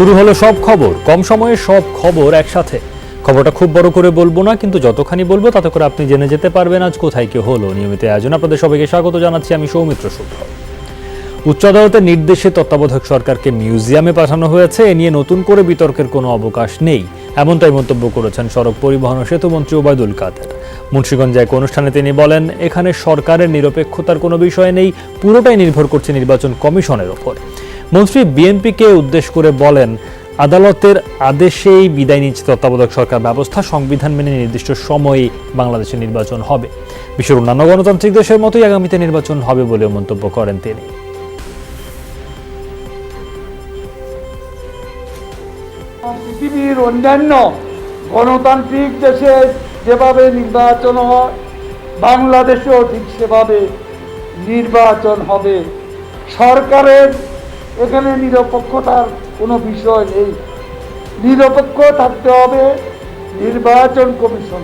শুরু হলো সব খবর, কম সময়ে সব খবর একসাথে। খবরটা খুব বড় করে বলবো না, কিন্তু যতখানি বলবো তাতে করে আপনি জেনে যেতে পারবেন আজ কোথায় কি হলো। নিয়মিত আয়োজন আপনাদের সবাইকে স্বাগত জানাচ্ছি, আমি সৌমিত্র শুক্ল। উচ্চ আদালতের নির্দেশে তত্ত্বাবধায়ক সরকারকে মিউজিয়ামে পাঠানো হয়েছে। এ নিয়ে নতুন করে বিতর্কের কোনো অবকাশ নেই, এমনটাই মন্তব্য করেছেন সড়ক পরিবহন ও সেতুমন্ত্রী ওবায়দুল কাদের। মুন্সিগঞ্জে এক অনুষ্ঠানে তিনি বলেন, এখানে সরকারের নিরপেক্ষতার কোনো বিষয় নেই, পুরোটাই নির্ভর করছে নির্বাচন কমিশনের ওপর। মন্ত্রী বিএনপিকে উদ্দেশ্য করে বলেন, আদালতের আদেশেই বিদায় নিচ্ছে তত্ত্বাবধায়ক সরকার ব্যবস্থা, সংবিধান মেনে নির্দিষ্ট সময়ে বাংলাদেশে নির্বাচন হবে। বিশ্বের অন্যান্য গণতান্ত্রিক দেশের মতোই আগামীতে নির্বাচন হবে বলেও মন্তব্য করেন তিনি। পৃথিবীর অন্যান্য গণতান্ত্রিক দেশে যেভাবে নির্বাচন হয়, বাংলাদেশেও ঠিক সেভাবে নির্বাচন হবে। সরকারের এখানে নিরপেক্ষতার কোনো বিষয় নেই, নিরপেক্ষ থাকতে হবে নির্বাচন কমিশন।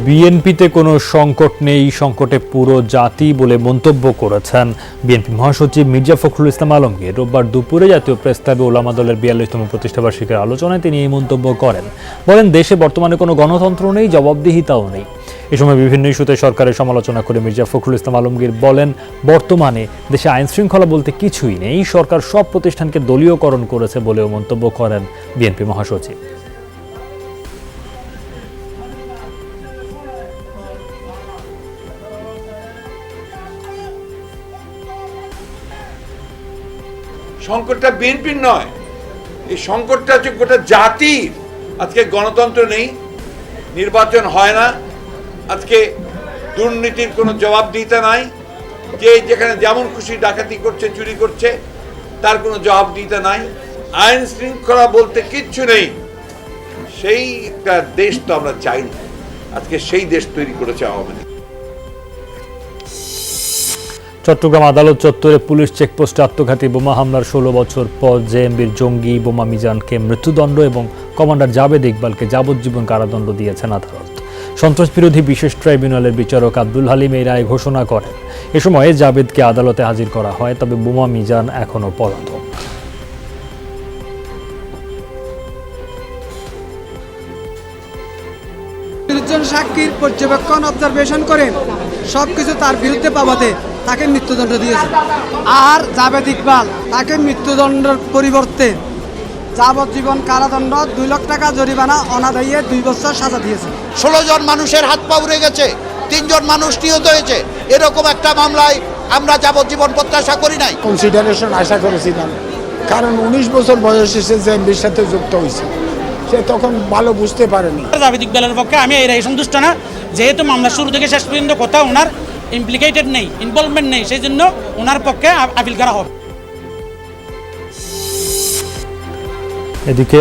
বিএনপিতে কোনো সংকট নেই, সংকটে পুরো জাতি বলে মন্তব্য করেছেন বিএনপি মহাসচিব মির্জা ফখরুল ইসলাম আলমগীর। রোববার দুপুরে জাতীয় প্রেস ক্লাবে ওলামা দলের ৪২তম প্রতিষ্ঠাবার্ষিকীর আলোচনায় তিনি এই মন্তব্য করেন। বলেন, দেশে বর্তমানে কোনো গণতন্ত্র নেই, জবাবদিহিতাও নেই। এ সময় বিভিন্ন ইস্যুতে সরকারের সমালোচনা করে মির্জা ফখরুল ইসলাম আলমগীর বলেন, বর্তমানে দেশে আইন শৃঙ্খলা বলতে কিছুই নেই, সরকার সব প্রতিষ্ঠানকে দলীয়করণ করেছে বলেও মন্তব্য করেন বিএনপি মহাসচিব। সংকটটা বিএনপির নয়, এই সংকটটা হচ্ছে গোটা জাতির। আজকে গণতন্ত্র নেই, নির্বাচন হয় না, আজকে দুর্নীতির কোনো জবাবদিহিতা নাই, যে যেখানে যেমন খুশি ডাকাতি করছে, চুরি করছে, তার কোনো জবাবদিহিতা নাই, আইন শৃঙ্খলা বলতে কিচ্ছু নেই। সেই একটা দেশ তো আমরা চাই না, আজকে সেই দেশ তৈরি করেছে আওয়ামী লীগ। চট্টগ্রাম আদালত চত্বরে পুলিশ চেকপোস্টে আত্মঘাতী বোমা হামলার ১৬ বছর পর জেএমবির জঙ্গি বোমা মিজানকে মৃত্যুদণ্ড এবং কমান্ডার জাবেদ ইকবালকে যাবজ্জীবন কারাদণ্ড দিয়েছেন আদালত। সন্ত্রাস বিরোধী বিশেষ ট্রাইব্যুনালের বিচারক আব্দুল হালিম এই রায় ঘোষণা করেন। এ সময় জাবেদকে আদালতে হাজির করা হয়, তবে বোমা মিজান এখনও পলাতক। সাক্ষীর পর্যবেক্ষণ অবজারভেশন করে সবকিছু তার বিরুদ্ধে পাওয়াতে তাকে মৃত্যুদণ্ড দিয়েছে। আর জাবেদ ইকবাল তাকে মৃত্যুদণ্ডের পরিবর্তে যাবজ্জীবন কারাদণ্ড, ২ লাখ টাকা জরিমানা অনাদায়ে ২ বছর সাজা দিয়েছে। ১৬ জন মানুষের হাত পা উড়ে গেছে, ৩ জন মানুষ নিহত হয়েছে। এরকম একটা মামলায় আমরা যাবজ্জীবন প্রত্যাশা করি নাই। কনসিডারেশন আশা করেছিলাম, কারণ 19 বছর বয়সে সে জেএমবির সাথে যুক্ত হয়েছে, সে তখন ভালো বুঝতে পারেনি। জাবেদ ইকবালের পক্ষে আমি এই রায় সন্তুষ্ট না, যেহেতু মামলা শুরু থেকে শেষ পর্যন্ত কোথাও ওনার ইমপ্লিকেটেড নেই, ইনভলভমেন্ট নেই, সেই জন্য ওনার পক্ষে আপিল করা হবে। এদিকে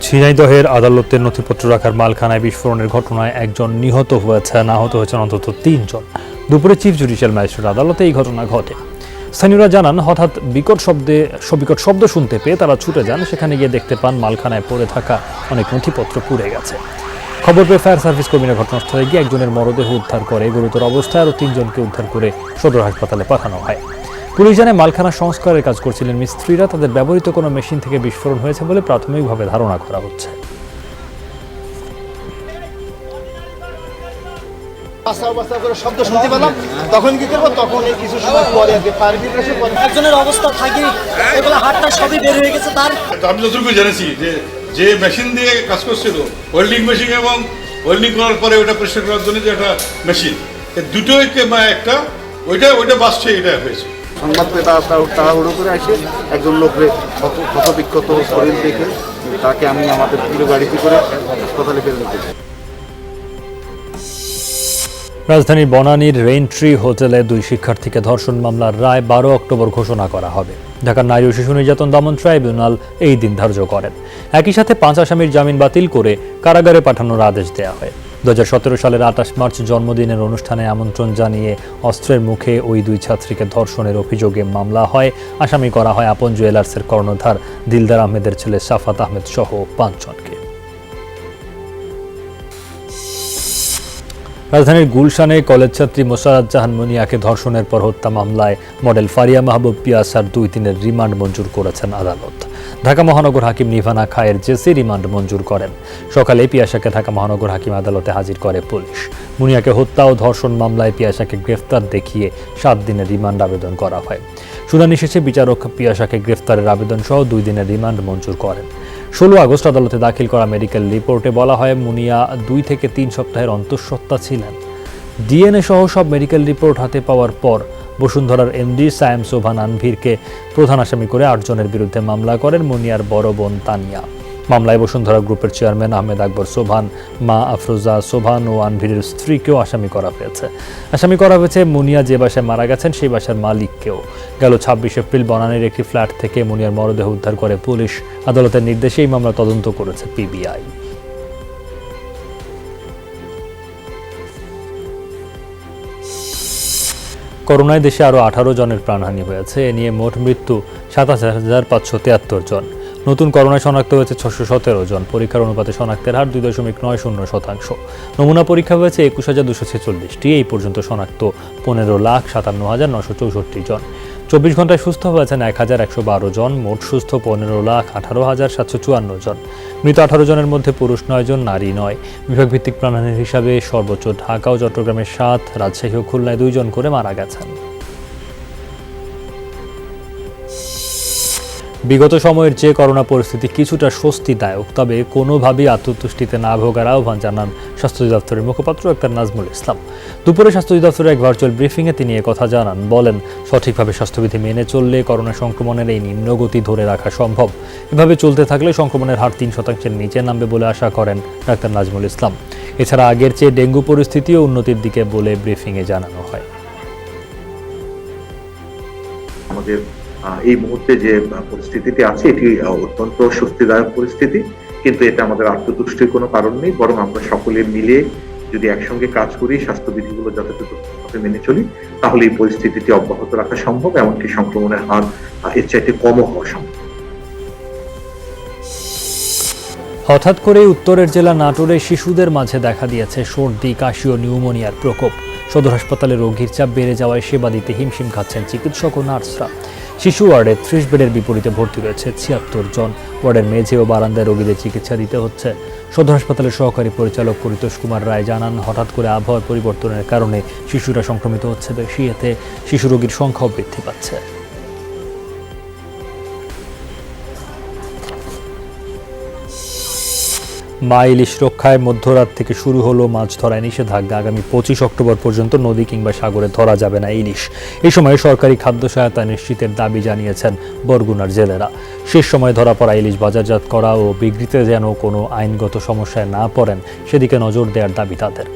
ঝিনাইদহের আদালতের নথিপত্র রাখার মালখানায় বিস্ফোরণের ঘটনায় একজন নিহত হয়েছেন, আহত হয়েছেন অন্তত ৩ জন। দুপুরে চিফ জুডিশিয়াল ম্যাজিস্ট্রেট আদালতে এই ঘটনা ঘটে। স্থানীয়রা জানান, হঠাৎ বিকট শব্দ শুনতে পেয়ে তারা ছুটে যান। সেখানে গিয়ে দেখতে পান মালখানায় পড়ে থাকা অনেক নথিপত্র পুড়ে গেছে। খবর পেয়ে ফায়ার সার্ভিস কর্মীরা ঘটনাস্থলে গিয়ে একজনের মরদেহ উদ্ধার করে, গুরুতর অবস্থায় আরও ৩ জনকে উদ্ধার করে সদর হাসপাতালে পাঠানো হয়। পুলিশ জানায়, মালখানা সংস্কারের কাজ করছিলেন মিস্ত্রিরা, তাদের ব্যবহৃত কোনো মেশিন থেকে বিস্ফোরণ হয়েছে বলে প্রাথমিকভাবে ধারণা করা হচ্ছে। শব্দ শুনতে পেলাম, তখন কি করবো, তখন এই কিছু সময় পরে ফায়ার ব্রিগেড পরে একজনের অবস্থা থাকে, এগুলো হাতটা সবই বের হয়ে গেছে তার। আমি যতটুকু জেনেছি যে মেশিন দিয়ে কাজ করছিল, ওয়েল্ডিং মেশিন এবং ওয়েল্ডিং করার পরে ওটা পরিষ্কার করার জন্য যে একটা মেশিন, দুটোই একটা ওইটা বাসছে, এটা হয়েছে। সংবাদ পেয়ে তাড়াহুড়ো করে আসে একজন লোককে ক্ষতবিক্ষত শরীর দেখে তাকে আমি আমাদের পুরো গাড়িতে করে হাসপাতালে ফেলে দিতে। রাজধানীর বনানীর রেইনট্রি হোটেলে 2 শিক্ষার্থীকে ধর্ষণ মামলার রায় ১২ অক্টোবর ঘোষণা করা হবে। ঢাকার নারী ও শিশু নির্যাতন দমন ট্রাইব্যুনাল এই দিন ধার্য করেন। একই সাথে 5 আসামির জামিন বাতিল করে কারাগারে পাঠানোর আদেশ দেওয়া হয়। 2017 সালের 28 মার্চ জন্মদিনের অনুষ্ঠানে আমন্ত্রণ জানিয়ে অস্ত্রের মুখে ওই 2 ছাত্রীকে ধর্ষণের অভিযোগে মামলা হয়। আসামি করা হয় আপন জুয়েলার্সের কর্ণধার দিলদার আহমেদের ছেলে সাফাত আহমেদ সহ 5 জনকে। রাজধানীর গুলশানে কলেজ ছাত্রী মোসারাত জাহান মুনিয়াকে ধর্ষণের পর হত্যা মামলায় মডেল ফারিয়া মাহবুব পিয়াসার 2 দিনের রিমান্ড মঞ্জুর করেছেন আদালত। ঢাকা মহানগর হাকিম নিভানা খায়ের জেসি রিমান্ড মঞ্জুর করেন। সকালে পিয়াসাকে ঢাকা মহানগর হাকিম আদালতে হাজির করে পুলিশ। মুনিয়াকে হত্যা ও ধর্ষণ মামলায় পিয়াসাকে গ্রেফতার দেখিয়ে 7 দিনের রিমান্ড আবেদন করা হয়। শুনানি শেষে বিচারক পিয়াসাকে গ্রেফতারের আবেদন সহ 2 দিনের রিমান্ড মঞ্জুর করেন। 16 আগস্ট আদালতে দাখিল করা মেডিকেল রিপোর্টে বলা হয় মুনিয়া 2 থেকে 3 সপ্তাহের অন্তঃসত্ত্বা ছিলেন। ডিএনএ সহ সব মেডিকেল রিপোর্ট হাতে পাওয়ার পর বসুন্ধরার এমডি সায়েম সোভান আনভিরকে প্রধান আসামি করে 8 জনের বিরুদ্ধে মামলা করেন মুনিয়ার বড় বোন তানিয়া। মামলায় বসুন্ধরা গ্রুপের চেয়ারম্যান আহমেদ আকবর সোভান, মা আফরোজা সোভান ও আনভিরের স্ত্রীকেও আসামি করা হয়েছে। মুনিয়া যে বাসায় মারা গেছেন সেই বাসার মালিককেও। গেল 26 এপ্রিল বনানীর একটি ফ্ল্যাট থেকে মুনিয়ার মরদেহ উদ্ধার করে পুলিশ। আদালতের নির্দেশে এই মামলা তদন্ত করেছে পিবিআই। করোনায় দেশে আরও 18 জনের প্রাণহানি হয়েছে। এ নিয়ে মোট মৃত্যু 27,573 জন। নতুন করোনায় শনাক্ত হয়েছে 617 জন। পরীক্ষার অনুপাতে শনাক্তের হার 2.90%। নমুনা পরীক্ষা হয়েছে 21,246টি। এই পর্যন্ত শনাক্ত 15,57,964 জন। 24 ঘন্টায় সুস্থ হয়েছেন 1,112 জন। মোট সুস্থ 15,18,754 জন। মৃত 18 জনের মধ্যে পুরুষ 9 জন, নারী 9। বিভাগভিত্তিক প্রাণহানির হিসাবে সর্বোচ্চ ঢাকা ও চট্টগ্রামে 7, রাজশাহী ও খুলনায় 2 জন করে মারা গেছেন। বিগত সময়ের যে করোনা পরিস্থিতি কিছুটা স্বস্তিদায়ক, তবে কোনোভাবেই আত্মতুষ্টিতে না ভোগার আহ্বান জানান স্বাস্থ্য অধিদপ্তরের মুখপাত্র ডাক্তার নাজমুল ইসলাম। দুপুরে স্বাস্থ্য অধিদপ্তরের এক ভার্চুয়াল ব্রিফিংয়ে তিনি কথা জানান। বলেন, সঠিকভাবে স্বাস্থ্যবিধি মেনে চললে করোনা সংক্রমণের এই নিম্নগতি ধরে রাখা সম্ভব। এভাবে চলতে থাকলে সংক্রমণের হার 3% নিচে নামবে বলে আশা করেন ডাক্তার নাজমুল ইসলাম। এছাড়া আগের চেয়ে ডেঙ্গু পরিস্থিতিও উন্নতির দিকে বলে ব্রিফিংয়ে জানানো হয়। আমাদের এই মুহূর্তে যে পরিস্থিতিটি আছে এটি অত্যন্ত স্বস্তিদায়ক পরিস্থিতি, কিন্তু এটা আমাদের আত্মতুষ্টির কোনো কারণ নেই। বরং আমরা সকলে মিলে যদি একসঙ্গে কাজ করি, স্বাস্থ্যবিধিগুলো যথাযথভাবে মেনে চলি, তাহলে এই পরিস্থিতিটি অব্যাহত রাখা সম্ভব, এমনকি সংক্রমণের হার এর চাইতে কমও হওয়া সম্ভব। হঠাৎ করে উত্তরের জেলা নাটোরে শিশুদের মাঝে দেখা দিয়েছে সর্দি, কাশি ও নিউমোনিয়ার প্রকোপ। সদর হাসপাতালে রোগীর চাপ বেড়ে যাওয়ায় সেবা দিতে হিমশিম খাচ্ছেন চিকিৎসক ও নার্সরা। শিশু ওয়ার্ডে 30 বেডের বিপরীতে ভর্তি রয়েছে 76 জন। ওয়ার্ডের মেঝে ও বারান্দায় রোগীদের চিকিৎসা দিতে হচ্ছে। সদর হাসপাতালের সহকারী পরিচালক পরিতোষ কুমার রায় জানান, হঠাৎ করে আবহাওয়ার পরিবর্তনের কারণে শিশুরা সংক্রমিত হচ্ছে বেশি। এতে শিশু রোগীর সংখ্যাও বৃদ্ধি পাচ্ছে। মা ইলিশ রক্ষায় মধ্যরাত থেকে শুরু হলো মাছ ধরায় নিষেধাজ্ঞা। আগামী 25 অক্টোবর পর্যন্ত নদী কিংবা সাগরে ধরা যাবে না ইলিশ। এই সময় সরকারি খাদ্য সহায়তা নিশ্চিতের দাবি জানিয়েছেন বরগুনার জেলেরা। শেষ সময় ধরা পড়া ইলিশ বাজারজাত করা ও বিক্রিতে যেন কোনো আইনগত সমস্যায় না পড়েন সেদিকে নজর দেওয়ার দাবি তাদের।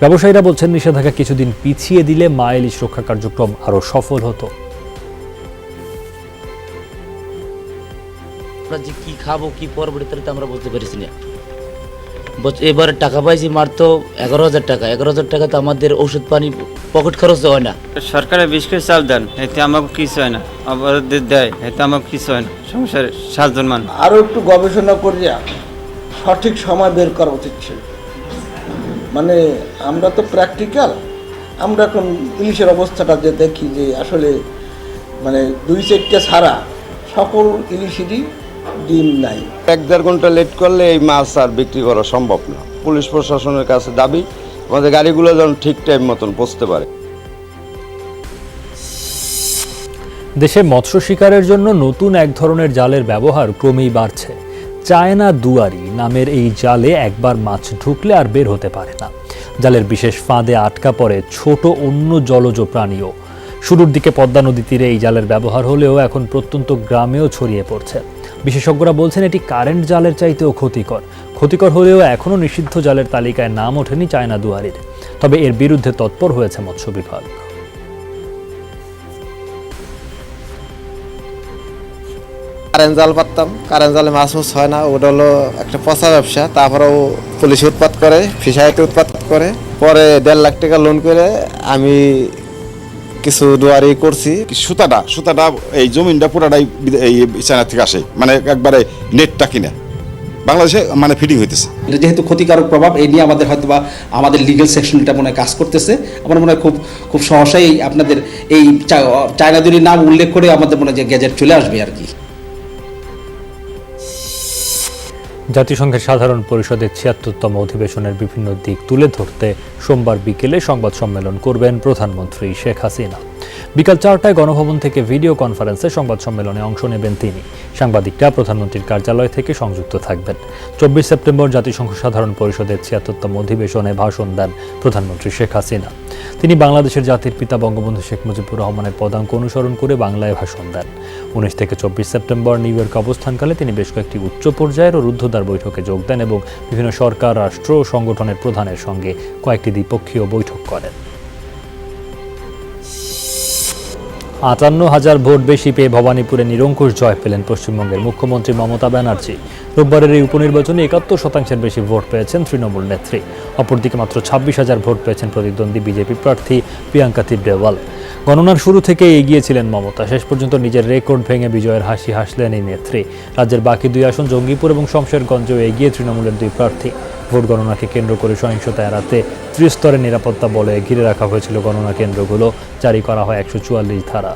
ব্যবসায়ীরা বলছেন, নিষেধাজ্ঞা কিছুদিন পিছিয়ে দিলে মা ইলিশ রক্ষা কার্যক্রম আরও সফল হতো। আমরা যে কি খাবো কি পরবর্তীতে আমরা বুঝতে পারছি না। এবারে টাকা পাইছি মাত্র 11,000 টাকা। 11,000 টাকা তো আমাদের ওষুধ পানি পকেট খরচ হয় না। সরকারের 20 কেজি চাল দেন, এতে আমাকে কিছু হয় না। আবার দেয়, এতে আমাকে কিছু হয় না। সংসারে 7 জন মানুষ। আরও একটু গবেষণা করিয়া সঠিক সময় বের করা উচিত ছিল। মানে আমরা তো প্র্যাকটিক্যাল, আমরা এখন ইলিশের অবস্থাটা যে দেখি যে আসলে মানে 2-4টা ছাড়া সকল ইলিশেরই ডিম নাই। 1-1.5 ঘন্টা লেট করলে এই মাছ আর বিক্রি করা সম্ভব না। পুলিশ প্রশাসনের কাছে দাবি, আমাদের গাড়িগুলো যেন ঠিক টাইম মতন পৌঁছতে পারে। দেশে মৎস্য শিকারের জন্য নতুন এক ধরনের জালের ব্যবহার ক্রমেই বাড়ছে। চায়না দুয়ারি নামের এই জালে একবার মাছ ঢুকলে আর বের হতে পারে না। জালের বিশেষ ফাঁদে আটকা পড়ে ছোট অন্য জলজ প্রাণীও। শুরুর দিকে পদ্মা নদী তীরে এই জালের ব্যবহার হলেও এখন প্রত্যন্ত গ্রামেও ছড়িয়ে পড়ছে। বিশেষজ্ঞরা বলছেন, এটি কারেন্ট জালের চাইতেও ক্ষতিকর হলেও এখনও নিষিদ্ধ জালের তালিকায় নাম ওঠেনি চায়না দুয়ারির। তবে এর বিরুদ্ধে তৎপর হয়েছে মৎস্য বিভাগ। কারেন্ট জাল পাততাম, কারেন্ট জালে মাছ হয় না, ওটা হলো একটা পচা ব্যবসা। তারপরেও পুলিশ উৎপাত করে, ফিশারিতে উৎপাত করে। পরে 1.5 লাখ টাকা লোন করে আমি কিছু দুয়ারি করছি। সুতাটা এই জমিনটা পুরাটাই এই চায়না থেকে আসে, মানে একবারে নেটটা কিনা বাংলাদেশে মানে ফিটিং হইতেছে। এটা যেহেতু ক্ষতিকারক প্রভাব, এই নিয়ে আমাদের হয়তো বা আমাদের লিগ্যাল সেকশনটা মনে হয় কাজ করতেছে। আমার মনে হয় খুব সহসাই আপনাদের এই চায়না দুটির নাম উল্লেখ করে আমাদের মনে হয় যে গ্যাজেট চলে আসবে আর কি। জাতিসংঘের সাধারণ পরিষদের ৭৬তম অধিবেশনের বিভিন্ন দিক তুলে ধরতে সোমবার বিকেলে সংবাদ সম্মেলন করবেন প্রধানমন্ত্রী শেখ হাসিনা। বিকাল ৪টায় গণভবন থেকে ভিডিও কনফারেন্সে সংবাদ সম্মেলনে অংশ নেবেন তিনি। সাংবাদিকরা প্রধানমন্ত্রীর কার্যালয় থেকে সংযুক্ত থাকবেন। ২৪ সেপ্টেম্বর জাতিসংঘ সাধারণ পরিষদের ৭৬তম অধিবেশনে ভাষণ দেন প্রধানমন্ত্রী শেখ হাসিনা। তিনি বাংলাদেশের জাতির পিতা বঙ্গবন্ধু শেখ মুজিবুর রহমানের পদাঙ্ক অনুসরণ করে বাংলায় ভাষণ দেন। ১৯ থেকে ২৪ সেপ্টেম্বর নিউ ইয়র্কে অবস্থানকালে তিনি বেশ কয়েকটি উচ্চ পর্যায়ের ও রুদ্ধদ্বার বৈঠকে যোগ দেন এবং বিভিন্ন সরকার, রাষ্ট্র ও সংগঠনের প্রধানের সঙ্গে কয়েকটি দ্বিপক্ষীয় বৈঠক করেন। ৫৮,০০০ ভোট বেশি পেয়ে ভবানীপুরে নিরঙ্কুশ জয় পেলেন পশ্চিমবঙ্গের মুখ্যমন্ত্রী মমতা ব্যানার্জি। রোববারের এই উপনির্বাচনে ৭১% বেশি ভোট পেয়েছেন তৃণমূল নেত্রী। অপরদিকে মাত্র ২৬,০০০ ভোট পেয়েছেন প্রতিদ্বন্দ্বী বিজেপি প্রার্থী প্রিয়াঙ্কা তিব্রেওয়াল। গণনার শুরু থেকে এগিয়ে ছিলেন মমতা। শেষ পর্যন্ত নিজের রেকর্ড ভেঙে বিজয়ের হাসি হাসলেন এই নেত্রী। রাজ্যের বাকি ২ আসন জঙ্গিপুর এবং শমশেরগঞ্জেও এগিয়ে তৃণমূলের ২ প্রার্থী। ভোট গণনাকে কেন্দ্র করে সহিংসতা এড়াতে ত্রিস্তরের নিরাপত্তা বলে ঘিরে রাখা হয়েছিল গণনা কেন্দ্রগুলো। জারি করা হয় ১৪৪ ধারা।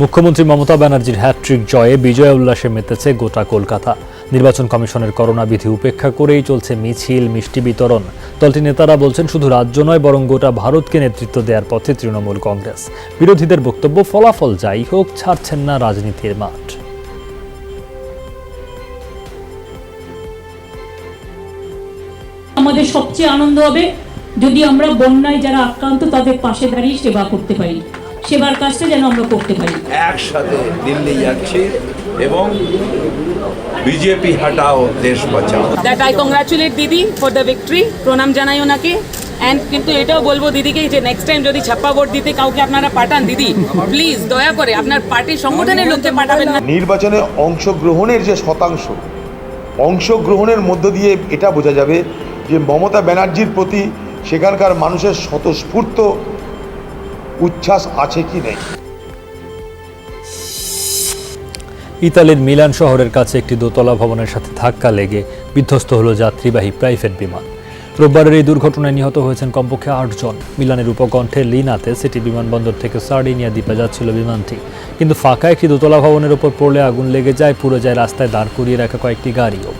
মুখ্যমন্ত্রী মমতা ব্যানার্জির হ্যাট্রিক জয়ে বিজয় উল্লাসে মেতেছে গোটা কলকাতা। নির্বাচন কমিশনের করোনা বিধি উপেক্ষা করেই চলছে মিছিল, মিষ্টি বিতরণ। দলটির নেতারা বলছেন শুধু রাজ্য নয় বরং গোটা ভারতকে নেতৃত্ব দেওয়ার পথে তৃণমূল কংগ্রেস। বিরোধীদের বক্তব্য, ফলাফল যাই হোক ছাড়ছেন না রাজনীতির মাঠ। আমাদের সবচেয়ে আনন্দ হবে যদি আমরা বন্যায় যারা আক্রান্ত তাদের পাশে দাঁড়িয়ে সেবা করতে পারি। সেবার কাজটা যেন আমরা করতে পারি। একসাথে দিল্লি যাচ্ছি এবং বিজেপি হটাও দেশ বাঁচাও। দ্যাট আই কংগ্রাচুলেট দিদি ফর দ্য ভিক্টরি, প্রণাম জানাই ওনাকে। অ্যান্ড কিন্তু এটাও বলবো দিদিকে যে নেক্সট টাইম যদি ছাপ্পা ভোট দিতে কাউকে আপনারা পাঠান, দিদি প্লিজ দয়া করে আপনার পার্টির সংগঠনের লোককে পাঠাবেন না। নির্বাচনে অংশগ্রহণের যে শতাংশ, অংশগ্রহণের মধ্য দিয়ে এটা বোঝা যাবে যে মমতা ব্যানার্জির প্রতি সেখানকার মানুষের স্বতঃস্ফূর্ত উচ্ছ্বাস আছে কি নেই। ইতালির মিলান শহরের কাছে একটি দোতলা ভবনের সাথে ধাক্কা লেগে বিধ্বস্ত হলো যাত্রীবাহী প্রাইভেট বিমান। রোববারের এই দুর্ঘটনায় নিহত হয়েছেন কমপক্ষে ৮ জন। মিলানের উপকণ্ঠে লিনাতে সিটি বিমানবন্দর থেকে সার্ডিনিয়া দ্বীপে যাচ্ছিল বিমানটি, কিন্তু ফাঁকা একটি দোতলা ভবনের উপর পড়লে আগুন লেগে যায়, পুড়ে যায় রাস্তায় দাঁড় করিয়ে রাখা কয়েকটি গাড়িও।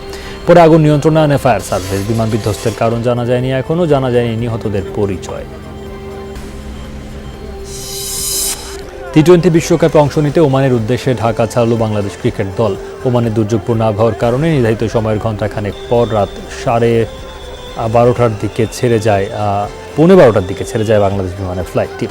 পরে আগুন নিয়ন্ত্রণে আনে ফায়ার সার্ভিস। বিমান বিধ্বস্তের কারণ জানা যায়নি, এখনও জানা যায়নি নিহতদের পরিচয়। টি-20 বিশ্বকাপে অংশ নিতে ওমানের উদ্দেশ্যে ঢাকা ছাড়ল বাংলাদেশ ক্রিকেট দল। ওমানের দুর্যোগপূর্ণ আবহাওয়ার কারণে নির্ধারিত সময়ের ঘণ্টাখানেক পর রাত 12:30টার দিকে ছেড়ে যায় 12:15টার দিকে ছেড়ে যায় বাংলাদেশ বিমানের ফ্লাইটটি।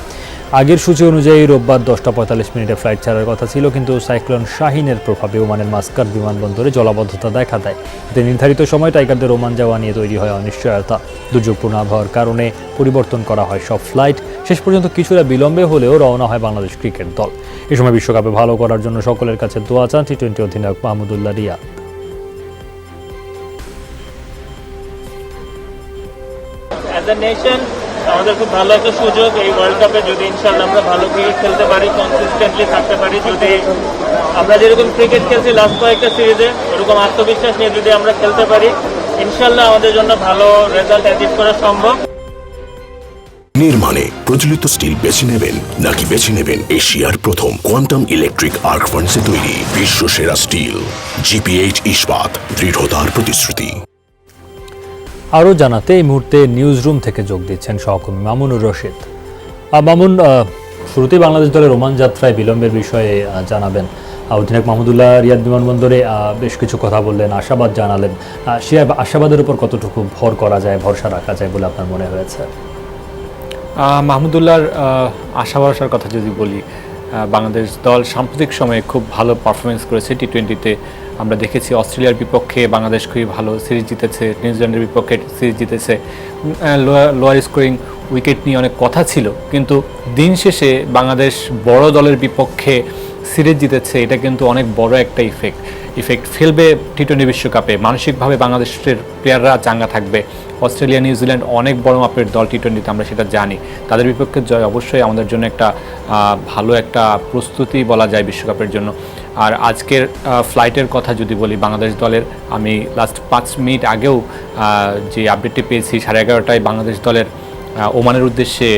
আগের সূচি অনুযায়ী রোববার 10:45 ফ্লাইট ছাড়ার কথা ছিল, কিন্তু সাইক্লোন শাহিনের প্রভাবে ওমানের মাস্কাট বিমানবন্দরে জলাবদ্ধতা দেখা দেয়। এতে নির্ধারিত সময় টাইগারদের ওমান যাওয়া নিয়ে তৈরি হয় অনিশ্চয়তা। দুর্যোগপূর্ণ আবহাওয়ার কারণে পরিবর্তন করা হয় সব ফ্লাইট। শেষ পর্যন্ত কিছুটা বিলম্বে হলেও রওনা হয় বাংলাদেশ ক্রিকেট দল। এ সময় বিশ্বকাপে ভালো করার জন্য সকলের কাছে দোয়া চান টি-20 অধিনায়ক মাহমুদুল্লাহ রিয়াদ। আমাদের খুব ভালো একটা সুযোগ এই ওয়ার্ল্ড কাপে, যদি ইনশাআল্লাহ আমরা ভালো ক্রিকেট খেলতে পারি, কনসিস্টেন্টলি থাকতে পারি, যদি আমরা যেরকম ক্রিকেট খেলছি লাস্ট কয়েকটা সিরিজে ওরকম আত্মবিশ্বাস নিয়ে যদি আমরা খেলতে পারি, ইনশাআল্লাহ আমাদের জন্য ভালো রেজাল্ট অ্যাচিভ করা সম্ভব। নির্মাণে প্রচলিত স্টিল বেছে নেবেন নাকি বেছে নেবেন এশিয়ার প্রথম কোয়ান্টাম ইলেকট্রিক আর্ক ফার্নেসে তৈরি বিশ্ব সেরা স্টিল জিপিএইচ ইস্পাত, দৃঢ়তার প্রতিশ্রুতি। আরও জানাতে এই মুহূর্তে নিউজ রুম থেকে যোগ দিচ্ছেন সহকর্মী মামুনুর রশিদ। মামুন, শুরুতেই বাংলাদেশ দলের ওমান যাত্রায় বিলম্বের বিষয়ে জানাবেন। অধিনায়ক মাহমুদুল্লাহ রিয়াদ বিমানবন্দরে বেশ কিছু কথা বললেন, আশাবাদ জানালেন। সে আশাবাদের উপর কতটুকু ভর করা যায়, ভরসা রাখা যায় বলে আপনার মনে হয়েছে? মাহমুদুল্লাহর আশা ভরসার কথা যদি বলি, বাংলাদেশ দল সাম্প্রতিক সময়ে খুব ভালো পারফরমেন্স করেছে। টি-20তে আমরা দেখেছি অস্ট্রেলিয়ার বিপক্ষে বাংলাদেশ খুবই ভালো সিরিজ জিতেছে, নিউজিল্যান্ডের বিপক্ষে সিরিজ জিতেছে। লোয়ার স্কোরিং উইকেট নিয়ে অনেক কথা ছিল, কিন্তু দিন শেষে বাংলাদেশ বড় দলের বিপক্ষে সিরিজ জিতেছে, এটা কিন্তু অনেক বড় একটা ইফেক্ট ফেলবে টি-20 বিশ্বকাপে। মানসিকভাবে বাংলাদেশের প্লেয়াররা চাঙ্গা থাকবে। অস্ট্রেলিয়া, নিউজিল্যান্ড অনেক বড় মাপের দল টি-20তে, আমরা সেটা জানি। তাদের বিপক্ষে জয় অবশ্যই আমাদের জন্য একটা ভালো একটা প্রস্তুতি বলা যায় বিশ্বকাপের জন্য। আর আজকের ফ্লাইটের কথা যদি বলি বাংলাদেশ দলের, আমি লাস্ট 5 মিনিট আগেও যে আপডেটটি পেয়েছি 11:30টায় বাংলাদেশ দলের ওমানের উদ্দেশ্যে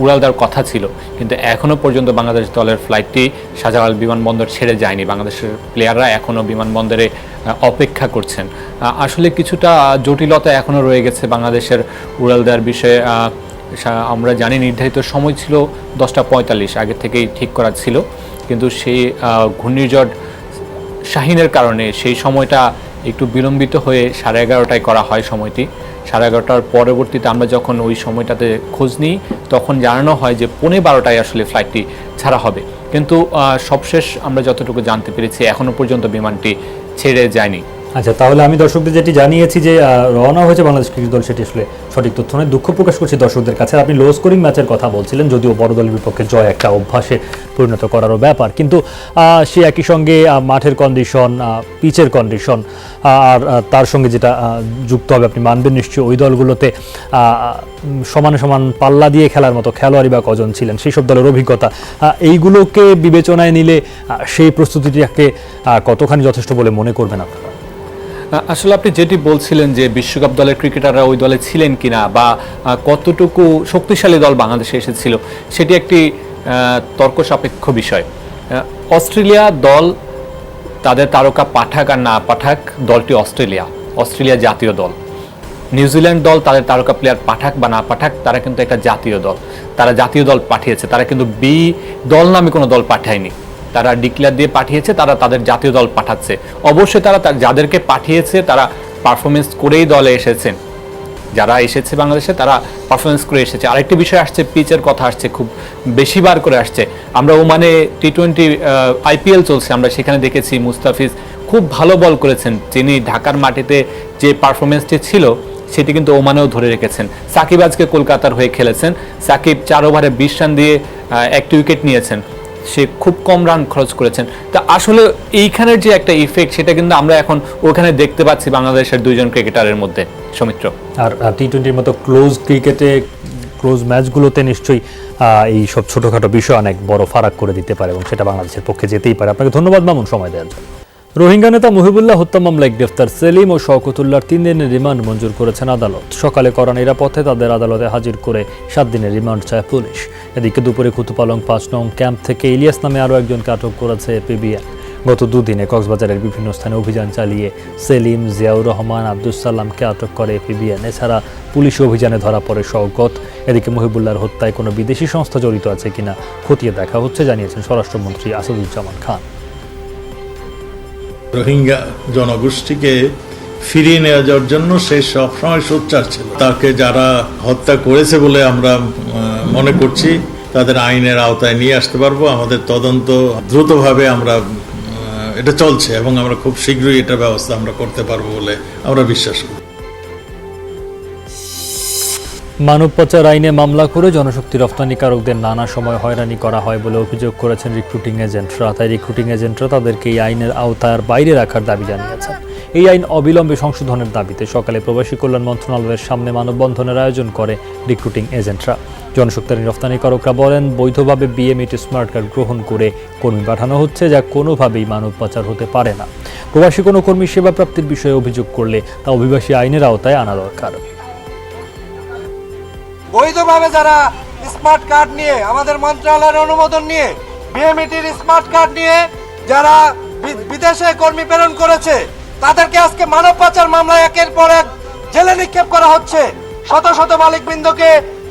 উড়াল দেওয়ার কথা ছিল, কিন্তু এখনও পর্যন্ত বাংলাদেশ দলের ফ্লাইটটি শাহজালাল বিমানবন্দর ছেড়ে যায়নি। বাংলাদেশের প্লেয়াররা এখনও বিমানবন্দরে অপেক্ষা করছেন। আসলে কিছুটা জটিলতা এখনও রয়ে গেছে বাংলাদেশের উড়াল দেওয়ার বিষয়ে। আমরা জানি নির্ধারিত সময় ছিল 10:45, আগে থেকেই ঠিক করা ছিল, কিন্তু সেই ঘূর্ণিঝড় শাহিনের কারণে সেই সময়টা একটু বিলম্বিত হয়ে 11:30টায় করা হয় সময়টি। 11:30টার পরবর্তীতে আমরা যখন ওই সময়টাতে খোঁজ নিই তখন জানানো হয় যে 11:15টায় আসলে ফ্লাইটটি ছাড়া হবে, কিন্তু সবশেষ আমরা যতটুকু জানতে পেরেছি এখনও পর্যন্ত বিমানটি ছেড়ে যায়নি। আচ্ছা, তাহলে আমি দর্শকদের যেটি জানিয়েছি যে রওনা হয়েছে বাংলাদেশ ক্রিকেট দল, সেটি আসলে সঠিক তথ্য নয়। দুঃখ প্রকাশ করছি দর্শকদের কাছে। আপনি লো স্কোরিং ম্যাচের কথা বলছিলেন, যদিও বড় দলের বিপক্ষে জয় একটা অভ্যাসে পরিণত করারও ব্যাপার, কিন্তু সে একই সঙ্গে মাঠের কন্ডিশন, পিচের কন্ডিশন আর তার সঙ্গে যেটা যুক্ত হবে, আপনি মানবেন নিশ্চয়ই, ওই দলগুলোতে সমানে সমান পাল্লা দিয়ে খেলার মতো খেলোয়াড়ই বা কজন ছিলেন, সেই সব দলের অভিজ্ঞতা, এইগুলোকে বিবেচনায় নিলে সেই প্রস্তুতিটাকে কতখানি যথেষ্ট বলে মনে করবেন আপনারা? আসলে আপনি যেটি বলছিলেন যে বিশ্বকাপ দলের ক্রিকেটাররা ওই দলে ছিলেন কিনা বা কতটুকু শক্তিশালী দল বাংলাদেশে এসেছিল, সেটি একটি তর্ক সাপেক্ষ বিষয়। অস্ট্রেলিয়া দল তাদের তারকা পাঠাক আর না পাঠাক, দলটি অস্ট্রেলিয়া জাতীয় দল। নিউজিল্যান্ড দল তাদের তারকা প্লেয়ার পাঠাক বা না পাঠাক, তারা কিন্তু একটা জাতীয় দল, তারা জাতীয় দল পাঠিয়েছে। তারা কিন্তু বি দল নামে কোনো দল পাঠায়নি, তারা ডিক্লেয়ার দিয়ে পাঠিয়েছে, তারা তাদের জাতীয় দল পাঠাচ্ছে। অবশ্যই তারা যাদেরকে পাঠিয়েছে তারা পারফরমেন্স করেই দলে এসেছেন, যারা এসেছে বাংলাদেশে তারা পারফরমেন্স করে এসেছে। আরেকটি বিষয় আসছে, পিচের কথা আসছে, খুব বেশিবার করে আসছে। আমরা ওমানে টি-20 IPL চলছে, আমরা সেখানে দেখেছি মুস্তাফিজ খুব ভালো বল করেছেন, যিনি ঢাকার মাটিতে যে পারফরমেন্সটি ছিল সেটি কিন্তু ওমানেও ধরে রেখেছেন। সাকিব আজকে কলকাতার হয়ে খেলেছেন, সাকিব 4 ওভারে 20 রান দিয়ে 1টি উইকেট নিয়েছেন, সে খুব কম রান খরচ করেছেন। তা আসলে এইখানের যে একটা ইফেক্ট, সেটা কিন্তু আমরা এখন ওখানে দেখতে পাচ্ছি বাংলাদেশের 2 জন ক্রিকেটারের মধ্যে। সৌমিত্র, আর টি-20-র মতো ক্লোজ ম্যাচগুলোতে নিশ্চয়ই এই সব ছোটোখাটো বিষয় অনেক বড় ফারাক করে দিতে পারে এবং সেটা বাংলাদেশের পক্ষে যেতেই পারে। আপনাকে ধন্যবাদ মামুন সময় দেওয়ার জন্য। রোহিঙ্গা নেতা মুহিবুল্লাহ হত্যা মামলায় গ্রেফতার সেলিম ও শওকতুল্লাহর 3 দিনের রিমান্ড মঞ্জুর করেছেন আদালত। সকালে করা নিরাপত্তে তাদের আদালতে হাজির করে 7 দিনের রিমান্ড চায় পুলিশ। এদিকে দুপুরে কুতুপালং 5 নং ক্যাম্প থেকে ইলিয়াস নামে আরও একজনকে আটক করেছে পিবিএন। গত 2 দিনে কক্সবাজারের বিভিন্ন স্থানে অভিযান চালিয়ে সেলিম, জিয়াউর রহমান, আব্দুস সালামকে আটক করে পিবিএন। এছাড়া পুলিশ অভিযানে ধরা পড়ে শওকত। এদিকে মুহিবুল্লাহর হত্যায় কোনো বিদেশি সংস্থা জড়িত আছে কিনা খতিয়ে দেখা হচ্ছে, জানিয়েছেন স্বরাষ্ট্রমন্ত্রী আসাদুজ্জামান খান। রোহিঙ্গা জনগোষ্ঠীকে ফিরিয়ে নেওয়া যাওয়ার জন্য সে সবসময় সোচ্চার ছিল। তাকে যারা হত্যা করেছে বলে আমরা মনে করছি তাদের আইনের আওতায় নিয়ে আসতে পারবো। আমাদের তদন্ত দ্রুতভাবে এটা চলছে এবং আমরা খুব শীঘ্রই এটা ব্যবস্থা আমরা করতে পারবো বলে আমরা বিশ্বাস করি। মানব পাচার আইনে মামলা করে জনশক্তি রপ্তানিকারকদের নানা সময় হয়রানি করা হয় বলে অভিযোগ করেছেন রিক্রুটিং এজেন্টরা। তাই রিক্রুটিং এজেন্টরা তাদেরকে এই আইনের আওতার বাইরে রাখার দাবি জানিয়েছেন। এই আইন অবিলম্বে সংশোধনের দাবিতে সকালে প্রবাসী কল্যাণ মন্ত্রণালয়ের সামনে মানববন্ধনের আয়োজন করে রিক্রুটিং এজেন্টরা। জনশক্তি রপ্তানিকারকরা বলেন, বৈধভাবে BMET স্মার্ট কার্ড গ্রহণ করে কর্মী পাঠানো হচ্ছে, যা কোনোভাবেই মানব পাচার হতে পারে না। প্রবাসী কোনো কর্মী সেবা প্রাপ্তির বিষয়ে অভিযোগ করলে তা অভিবাসী আইনের আওতায় আনা দরকার। বৈধভাবে যারা স্মার্ট কার্ড নিয়ে, আমাদের মন্ত্রণালয়ের অনুমোদন নিয়ে, BMETর স্মার্ট কার্ড নিয়ে যারা বিদেশে কর্মী প্রেরণ করেছে, তাদেরকে আজকে মানব পাচার মামলায় একের পর এক জেলে নিক্ষেপ করা হচ্ছে। শত শত মালিকবৃন্দকে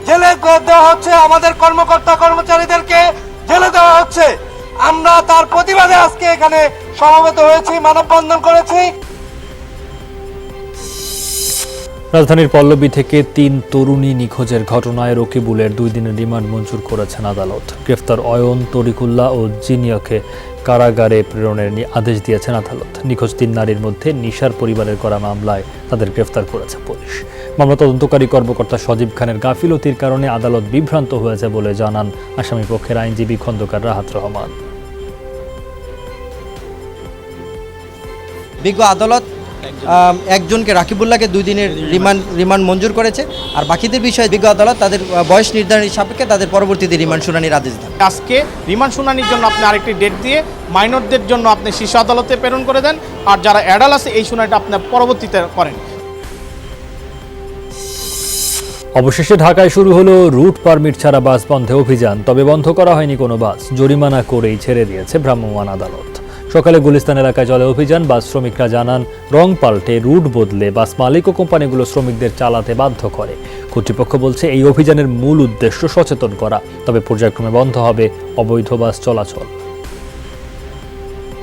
জেলে দেওয়া হচ্ছে, আমাদের কর্মকর্তা কর্মচারীদেরকে জেলে দেওয়া হচ্ছে। আমরা তার প্রতিবাদে আজকে এখানে সমবেত হয়েছি, মানববন্ধন করেছি। রাজধানীর পল্লবী থেকে 3 তরুণী নিখোঁজের ঘটনায় রকিবুলের 2 দিনের রিমান্ড মঞ্জুর করেছেন আদালত। গ্রেফতার অয়ন, তরিকুল্লাহ ও জিনিয়কে কারাগারে প্রেরণের আদেশ দিয়েছেন আদালত। নিখোঁজ 3 নারীর মধ্যে নিশার পরিবারের করা মামলায় তাদের গ্রেফতার করেছে পুলিশ। মামলা তদন্তকারী কর্মকর্তা সজীব খানের গাফিলতির কারণে আদালত বিভ্রান্ত হয়েছে বলে জানান আসামি পক্ষের আইনজীবী খন্দকার রাহাত রহমান। বিজ্ঞ আদালত একজনকে রাকিবুল্লাহকে 2 দিনের রিমান্ড মঞ্জুর করেছে, আর বাকিদের বিষয়ে বিজ্ঞ আদালত তাদের বয়স নির্ধারণের সাপেক্ষে তাদের পরবর্তীতে রিমান্ড শুনানির আদেশ দেন। আজকে রিমান্ড শুনানির জন্য আপনি আরেকটি ডেট দিয়ে মাইনরদের জন্য আপনি শীর্ষ আদালতে প্রেরণ করে দেন, আর যারা অ্যাডাল্ট আছে এই শুনানিটা আপনি পরবর্তীতে করেন। অবশেষে ঢাকায় শুরু হলো রুট পারমিট ছাড়া বাস বন্ধে অভিযান। তবে বন্ধ করা হয়নি কোনো বাস, জরিমানা করেই ছেড়ে দিয়েছে ভ্রাম্যমাণ আদালত। সকালে গুলিস্তান এলাকায় চলে অভিযান। বাস শ্রমিকরা জানান, রং পাল্টে রুট বদলে বাস মালিক ও কোম্পানিগুলো শ্রমিকদের চালাতে বাধ্য করে। কর্তৃপক্ষ বলছে এই অভিযানের মূল উদ্দেশ্য সচেতন করা, তবে পর্যায়ক্রমে বন্ধ হবে অবৈধ বাস চলাচল।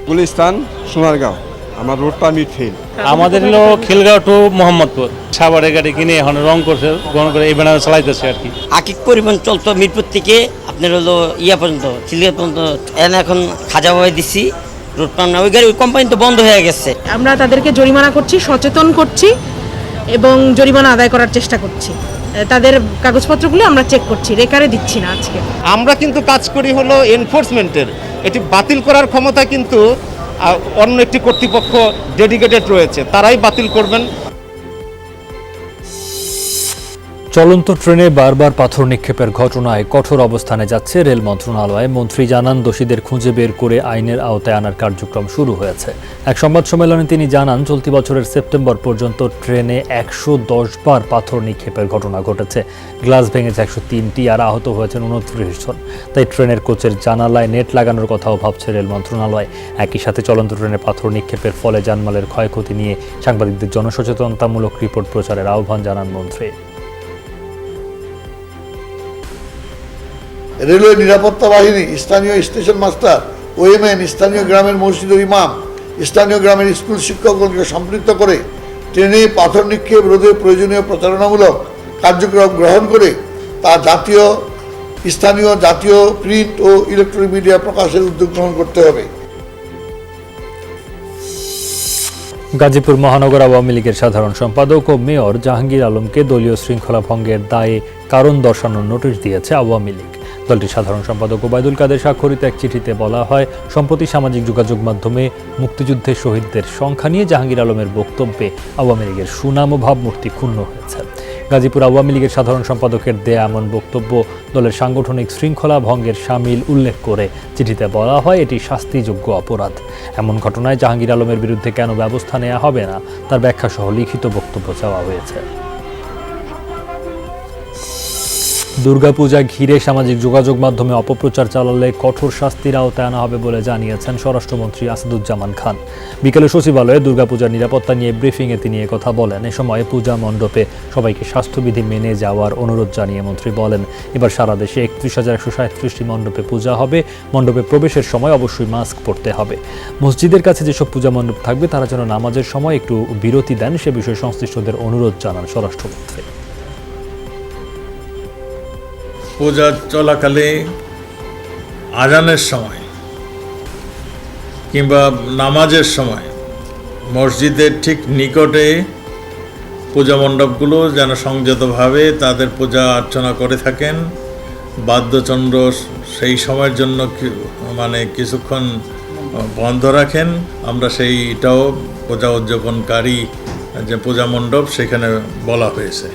গুলিস্তান সোনারগাঁও আমার রুট পারমিট ফেল। আমাদের হলো খিলগাঁও টু মোহাম্মদপুর, সাভারের গাড়ি কিনে এখন রং করছে, গ্রহণ করে এই ব্যানারে চালাইতেছে আর কি। আকিক পরিবহন চলতো মিরপুর থেকে আপনার হলো পর্যন্ত খিলগাঁও পর্যন্ত, এখন খাজাবাই দিচ্ছি রুট পারমিট, ওই গাড়ি ওই কোম্পানি তো বন্ধ হয়ে গেছে। আমরা তাদেরকে জরিমানা করছি, সচেতন করছি এবং জরিমানা আদায় করার চেষ্টা করছি। তাদের কাগজপত্রগুলো আমরা চেক করছি, রেকারে দিচ্ছি না আজকে। আমরা কিন্তু কাজ করি হলো এনফোর্সমেন্টের, এটি বাতিল করার ক্ষমতা কিন্তু অন্য একটি কর্তৃপক্ষ ডেডিকেটেড রয়েছে, তারাই বাতিল করবেন। চলন্ত ট্রেনে বারবার পাথর নিক্ষেপের ঘটনায় কঠোর অবস্থানে যাচ্ছে রেল মন্ত্রণালয়। মন্ত্রী জানান, দোষীদের খুঁজে বের করে আইনের আওতায় আনার কার্যক্রম শুরু হয়েছে। এক সংবাদ সম্মেলনে তিনি জানান, চলতি বছরের সেপ্টেম্বর পর্যন্ত ট্রেনে 110 বার পাথর নিক্ষেপের ঘটনা ঘটেছে। গ্লাস ভেঙেছে 103টি, আর আহত হয়েছেন 29 জন। তাই ট্রেনের কোচের জানালায় নেট লাগানোর কথাও ভাবছে রেল মন্ত্রণালয়। একই সাথে চলন্ত ট্রেনে পাথর নিক্ষেপের ফলে জানমালের ক্ষয়ক্ষতি নিয়ে সাংবাদিকদের জনসচেতনতামূলক রিপোর্ট প্রচারের আহ্বান জানান মন্ত্রী। রেলওয়ে নিরাপত্তা বাহিনী, স্থানীয় স্টেশন মাস্টার, ওএমএন, স্থানীয় গ্রামের মসজিদের ইমাম, স্থানীয় গ্রামের স্কুল শিক্ষকগণকে সম্পৃক্ত করে ট্রেনে পাথর নিক্ষেপ রোধে প্রয়োজনীয় প্রচারণামূলক কার্যক্রম গ্রহণ করে তা স্থানীয় জাতীয় প্রিন্ট ও ইলেকট্রনিক মিডিয়া প্রকাশের উদ্যোগ গ্রহণ করতে হবে। গাজীপুর মহানগর আওয়ামী লীগের সাধারণ সম্পাদক ও মেয়র জাহাঙ্গীর আলমকে দলীয় শৃঙ্খলা ভঙ্গের দায়ে কারণ দর্শানোর নোটিশ দিয়েছে আওয়ামী লীগ। দলটির সাধারণ সম্পাদক ওবায়দুল কাদের স্বাক্ষরিত এক চিঠিতে বলা হয়, সম্প্রতি সামাজিক যোগাযোগ মাধ্যমে মুক্তিযুদ্ধের শহীদদের সংখ্যা নিয়ে জাহাঙ্গীর আলমের বক্তব্যে আওয়ামী লীগের সুনাম ও ভাবমূর্তি ক্ষুণ্ণ হয়েছে। গাজীপুর আওয়ামী লীগের সাধারণ সম্পাদকের দেয়া এমন বক্তব্য দলের সাংগঠনিক শৃঙ্খলা ভঙ্গের শামিল উল্লেখ করে চিঠিতে বলা হয়, এটি শাস্তিযোগ্য অপরাধ। এমন ঘটনায় জাহাঙ্গীর আলমের বিরুদ্ধে কেন ব্যবস্থা নেওয়া হবে না, তার ব্যাখ্যা সহ লিখিত বক্তব্য চাওয়া হয়েছে। দুর্গাপূজা ঘিরে সামাজিক যোগাযোগ মাধ্যমে অপপ্রচার চালালে কঠোর শাস্তির আওতায় আনা হবে বলে জানিয়েছেন স্বরাষ্ট্রমন্ত্রী আসাদুজ্জামান খান। বিকেলে সচিবালয়ে দুর্গাপূজার নিরাপত্তা নিয়ে ব্রিফিংয়ে তিনি একথা বলেন। এ সময় পূজা মণ্ডপে সবাইকে স্বাস্থ্যবিধি মেনে যাওয়ার অনুরোধ জানিয়ে মন্ত্রী বলেন, এবার সারা দেশে 31,137টি মণ্ডপে পূজা হবে। মণ্ডপে প্রবেশের সময় অবশ্যই মাস্ক পরতে হবে। মসজিদের কাছে যেসব পূজা মণ্ডপ থাকবে তারা যেন নামাজের সময় একটু বিরতি দেন, সে বিষয়ে সংশ্লিষ্টদের অনুরোধ জানান স্বরাষ্ট্রমন্ত্রী। পূজা চলাকালে আজানের সময় কিংবা নামাজের সময় মসজিদের ঠিক নিকটে পূজা মণ্ডপগুলো যেন সংযতভাবে তাদের পূজা অর্চনা করে থাকেন। বাদ্যযন্ত্র সেই সময়ের জন্য কিছুক্ষণ বন্ধ রাখেন। আমরা সেইটাও পূজা উদযাপনকারী যে পূজা মণ্ডপ সেখানে বলা হয়েছে।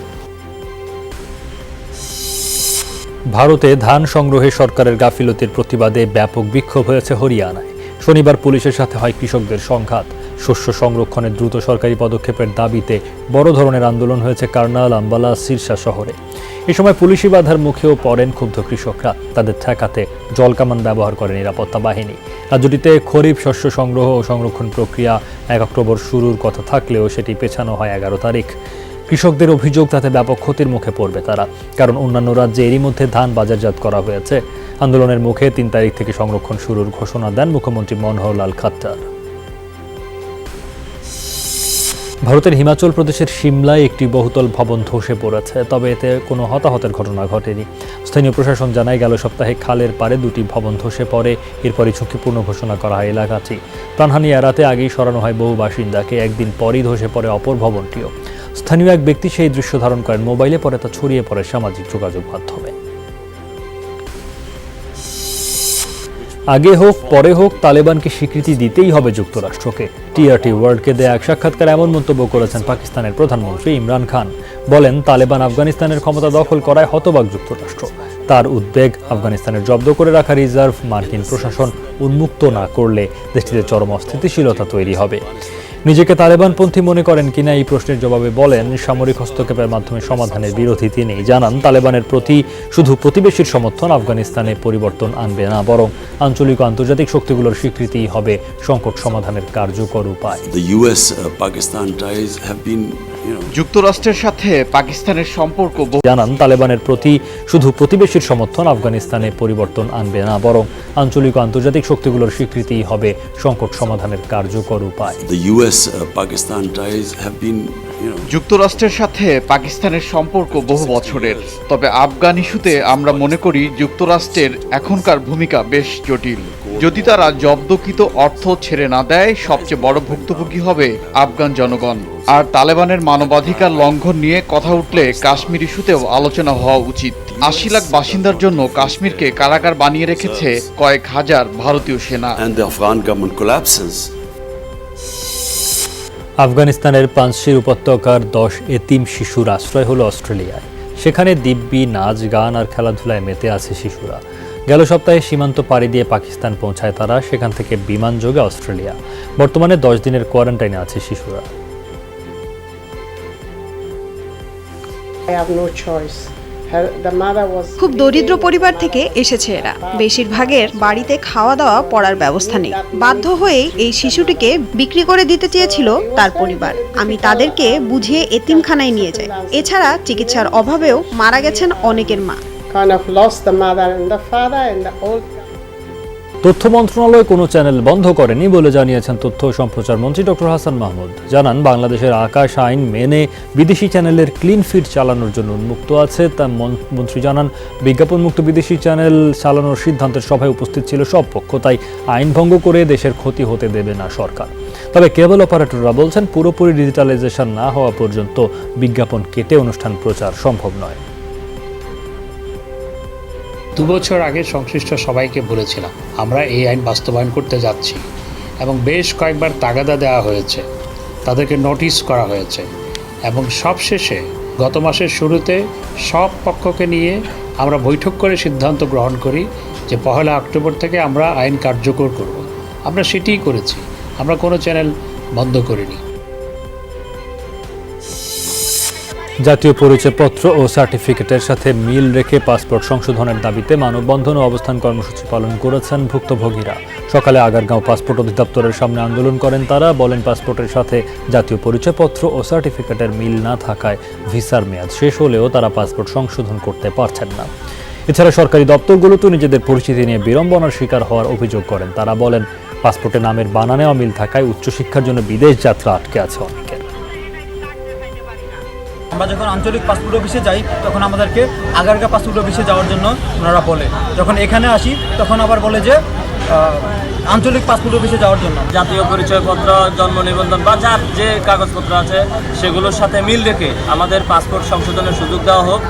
ভারতে ধান সংগ্রহে সরকারের গাফিলতির প্রতিবাদে ব্যাপক বিক্ষোভ হয়েছে হরিয়ানায়। শনিবার পুলিশের সাথে হয় কৃষকদের সংঘাত। শস্য সংরক্ষণে দ্রুত সরকারি পদক্ষেপের দাবিতে বড় ধরনের আন্দোলন হয়েছে কার্নাল, আম্বালা, সিরসা শহরে। এ সময় পুলিশি বাধার মুখেও পড়েন ক্ষুব্ধ কৃষকরা। তাদের ঠেকাতে জলকামান ব্যবহার করে নিরাপত্তা বাহিনী। রাজ্যটিতে খরিফ শস্য সংগ্রহ ও সংরক্ষণ প্রক্রিয়া 1 অক্টোবর শুরুর কথা থাকলেও সেটি পেছানো হয় 11 তারিখ। কৃষকদের অভিযোগ, তাতে ব্যাপক ক্ষতির মুখে পড়বে তারা, কারণ অন্যান্য রাজ্যে এরই মধ্যে ধান বাজারজাত করা হয়েছে। আন্দোলনের মুখে 3 তারিখ থেকে সংরক্ষণ শুরুর ঘোষণা দেন মুখ্যমন্ত্রী মনোহরলাল খাট্টার। ভারতের হিমাচল প্রদেশের সিমলায় একটি বহুতল ভবন ধসে পড়েছে, তবে এতে কোনো হতাহতের ঘটনা ঘটেনি। স্থানীয় প্রশাসন জানায়, গেল সপ্তাহে খালের পাড়ে 2টি ভবন ধসে পড়ে। এরপরই ঝুঁকিপূর্ণ ঘোষণা করা হয় এলাকাটি। প্রাণহানি এড়াতে আগেই সরানো হয় বহু বাসিন্দাকে। একদিন পরই ধসে পড়ে অপর ভবনটিও। স্থানীয় এক ব্যক্তি সেই দৃশ্য ধারণ করেন মোবাইলে, পরে তা ছড়িয়ে পড়ে সামাজিক যোগাযোগ মাধ্যমে। আগে হোক পরে হোক তালেবানকে স্বীকৃতি দিতেই হবে যুক্তরাষ্ট্রকে। টিআরটি ওয়ার্ল্ডকে দেয়া এক সাক্ষাৎকারে এমন মন্তব্য করেছেন পাকিস্তানের প্রধানমন্ত্রী ইমরান খান। বলেন, তালেবান আফগানিস্তানের ক্ষমতা দখল করায় হতবাক যুক্তরাষ্ট্র। তার উদ্বেগ, আফগানিস্তানের জব্দ করে রাখা রিজার্ভ মার্কিন প্রশাসন উন্মুক্ত না করলে দেশটিতে চরম অস্থিতিশীলতা তৈরি হবে। নিজেকে তালেবানপন্থী মনে করেন কিনা এই প্রশ্নের জবাবে বলেন, সামরিক হস্তক্ষেপের মাধ্যমে সমাধানের বিরোধী তিনি। জানান, তালেবানের প্রতি শুধু প্রতিবেশীর সমর্থন আফগানিস্তানে পরিবর্তন আনবে না, বরং আঞ্চলিক ও আন্তর্জাতিক শক্তিগুলোর স্বীকৃতিই হবে সংকট সমাধানের কার্যকর উপায়। যুক্তরাষ্ট্রের সাথে পাকিস্তানের সম্পর্ক জানান, তালেবানের প্রতি শুধু প্রতিবেশীর সমর্থন আফগানিস্তানে পরিবর্তন আনবে না, বরং আঞ্চলিক ও আন্তর্জাতিক শক্তিগুলোর স্বীকৃতিই হবে সংকট সমাধানের কার্যকর উপায়। যুক্তরাষ্ট্রের সাথে পাকিস্তানের সম্পর্ক বহু বছরের, তবে আফগান ইস্যুতে আমরা মনে করি যুক্তরাষ্ট্রের এখনকার ভূমিকা বেশ জটিল। যদি তারা জব্দকৃত অর্থ ছেড়ে না দেয়, সবচেয়ে বড় ভুক্তভোগী হবে আফগান জনগণ। আর তালেবানের মানবাধিকার লঙ্ঘন নিয়ে কথা উঠলে কাশ্মীর ইস্যুতেও আলোচনা হওয়া উচিত। ৮০ লাখ বাসিন্দার জন্য কাশ্মীরকে কারাগার বানিয়ে রেখেছে কয়েক হাজার ভারতীয় সেনা। আফগানিস্তানের পাঞ্জশির উপত্যকার ১০ এতিম শিশুর আশ্রয় হলো অস্ট্রেলিয়ায়। সেখানে দিব্যি নাচ, গান আর খেলাধুলায় মেতে আছে শিশুরা। গেল সপ্তাহে সীমান্ত পাড়ি দিয়ে পাকিস্তান পৌঁছায় তারা, সেখান থেকে বিমান যোগে অস্ট্রেলিয়া। বর্তমানে ১০ দিনের কোয়ারেন্টাইনে আছে শিশুরা। খুব দরিদ্র পরিবার থেকে এসেছে এরা। বেশিরভাগের বাড়িতে খাওয়া দাওয়া পড়ার ব্যবস্থা নেই। বাধ্য হয়ে এই শিশুটিকে বিক্রি করে দিতে চেয়েছিল তার পরিবার। আমি তাদেরকে বুঝিয়ে এতিমখানায় নিয়ে যাই। এছাড়া চিকিৎসার অভাবেও মারা গেছেন অনেকের মা। তথ্য মন্ত্রণালয় কোনো চ্যানেল বন্ধ করেনি বলে জানিয়েছেন তথ্য ও সম্প্রচার মন্ত্রী ডক্টর হাসান মাহমুদ। জানান, বাংলাদেশের আকাশ আইন মেনে বিদেশি চ্যানেলের ক্লিন ফিড চালানোর জন্য উন্মুক্ত আছে। তা মন্ত্রী জানান, বিজ্ঞাপনমুক্ত বিদেশি চ্যানেল চালানোর সিদ্ধান্তের সভায় উপস্থিত ছিল সব পক্ষ, তাই আইন ভঙ্গ করে দেশের ক্ষতি হতে দেবে না সরকার। তবে কেবল অপারেটররা বলছেন, পুরোপুরি ডিজিটালাইজেশন না হওয়া পর্যন্ত বিজ্ঞাপন কেটে অনুষ্ঠান প্রচার সম্ভব নয়। 2 বছর আগে সংশ্লিষ্ট সবাইকে বলেছিলাম আমরা এই আইন বাস্তবায়ন করতে যাচ্ছি, এবং বেশ কয়েকবার তাগাদা দেওয়া হয়েছে, তাদেরকে নোটিশ করা হয়েছে, এবং সবশেষে গত মাসের শুরুতে সব পক্ষকে নিয়ে আমরা বৈঠক করে সিদ্ধান্ত গ্রহণ করি যে 1 অক্টোবর থেকে আমরা আইন কার্যকর করব। আমরা সেটিই করেছি, আমরা কোনো চ্যানেল বন্ধ করিনি। জাতীয় পরিচয়পত্র ও সার্টিফিকেটের সাথে মিল রেখে পাসপোর্ট সংশোধনের দাবিতে মানববন্ধন ও অবস্থান কর্মসূচি পালন করেছেন ভুক্তভোগীরা। সকালে আগারগাঁও পাসপোর্ট অধিদপ্তরের সামনে আন্দোলন করেন তারা। বলেন, পাসপোর্টের সাথে জাতীয় পরিচয়পত্র ও সার্টিফিকেটের মিল না থাকায় ভিসার মেয়াদ শেষ হলেও তারা পাসপোর্ট সংশোধন করতে পারছেন না। এছাড়া সরকারি দপ্তরগুলোতেও নিজেদের পরিচিতি নিয়ে বিড়ম্বনার শিকার হওয়ার অভিযোগ করেন তারা। বলেন, পাসপোর্টে নামের বানানে অমিল থাকায় উচ্চশিক্ষার জন্য বিদেশ যাত্রা আটকে আছে অনেকের। আমরা যখন আঞ্চলিক পাসপোর্ট অফিসে যাই তখন আমাদেরকে আগারগাঁও পাসপোর্ট অফিসে যাওয়ার জন্য ওনারা বলে, যখন এখানে আসি তখন আবার বলে যে আঞ্চলিক পাসপোর্ট অফিসে যাওয়ার জন্য। জাতীয় পরিচয়পত্র, জন্ম নিবন্ধন বা যার যে কাগজপত্র আছে সেগুলোর সাথে মিল রেখে আমাদের পাসপোর্ট সংশোধনের সুযোগ দেওয়া হোক।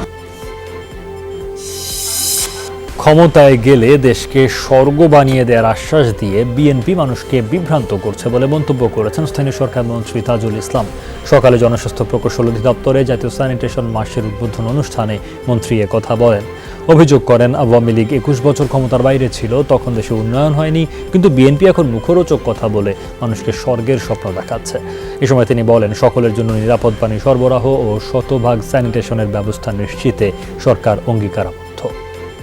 ক্ষমতায় গেলে দেশকে স্বর্গ বানিয়ে দেওয়ার আশ্বাস দিয়ে বিএনপি মানুষকে বিভ্রান্ত করছে বলে মন্তব্য করেছেন স্থানীয় সরকার মন্ত্রী তাজুল ইসলাম। সকালে জনস্বাস্থ্য প্রকৌশল অধিদপ্তরে জাতীয় স্যানিটেশন মাসের উদ্বোধন অনুষ্ঠানে মন্ত্রী কথা বলেন। অভিযোগ করেন, আওয়ামী লীগ 21 বছর ক্ষমতার বাইরে ছিল, তখন দেশে উন্নয়ন হয়নি, কিন্তু বিএনপি এখন মুখরোচক কথা বলে মানুষকে স্বর্গের স্বপ্ন দেখাচ্ছে। এ সময় তিনি বলেন, সকলের জন্য নিরাপদ পানি সরবরাহ ও শতভাগ স্যানিটেশনের ব্যবস্থা নিশ্চিতে সরকার অঙ্গীকারাবদ্ধ।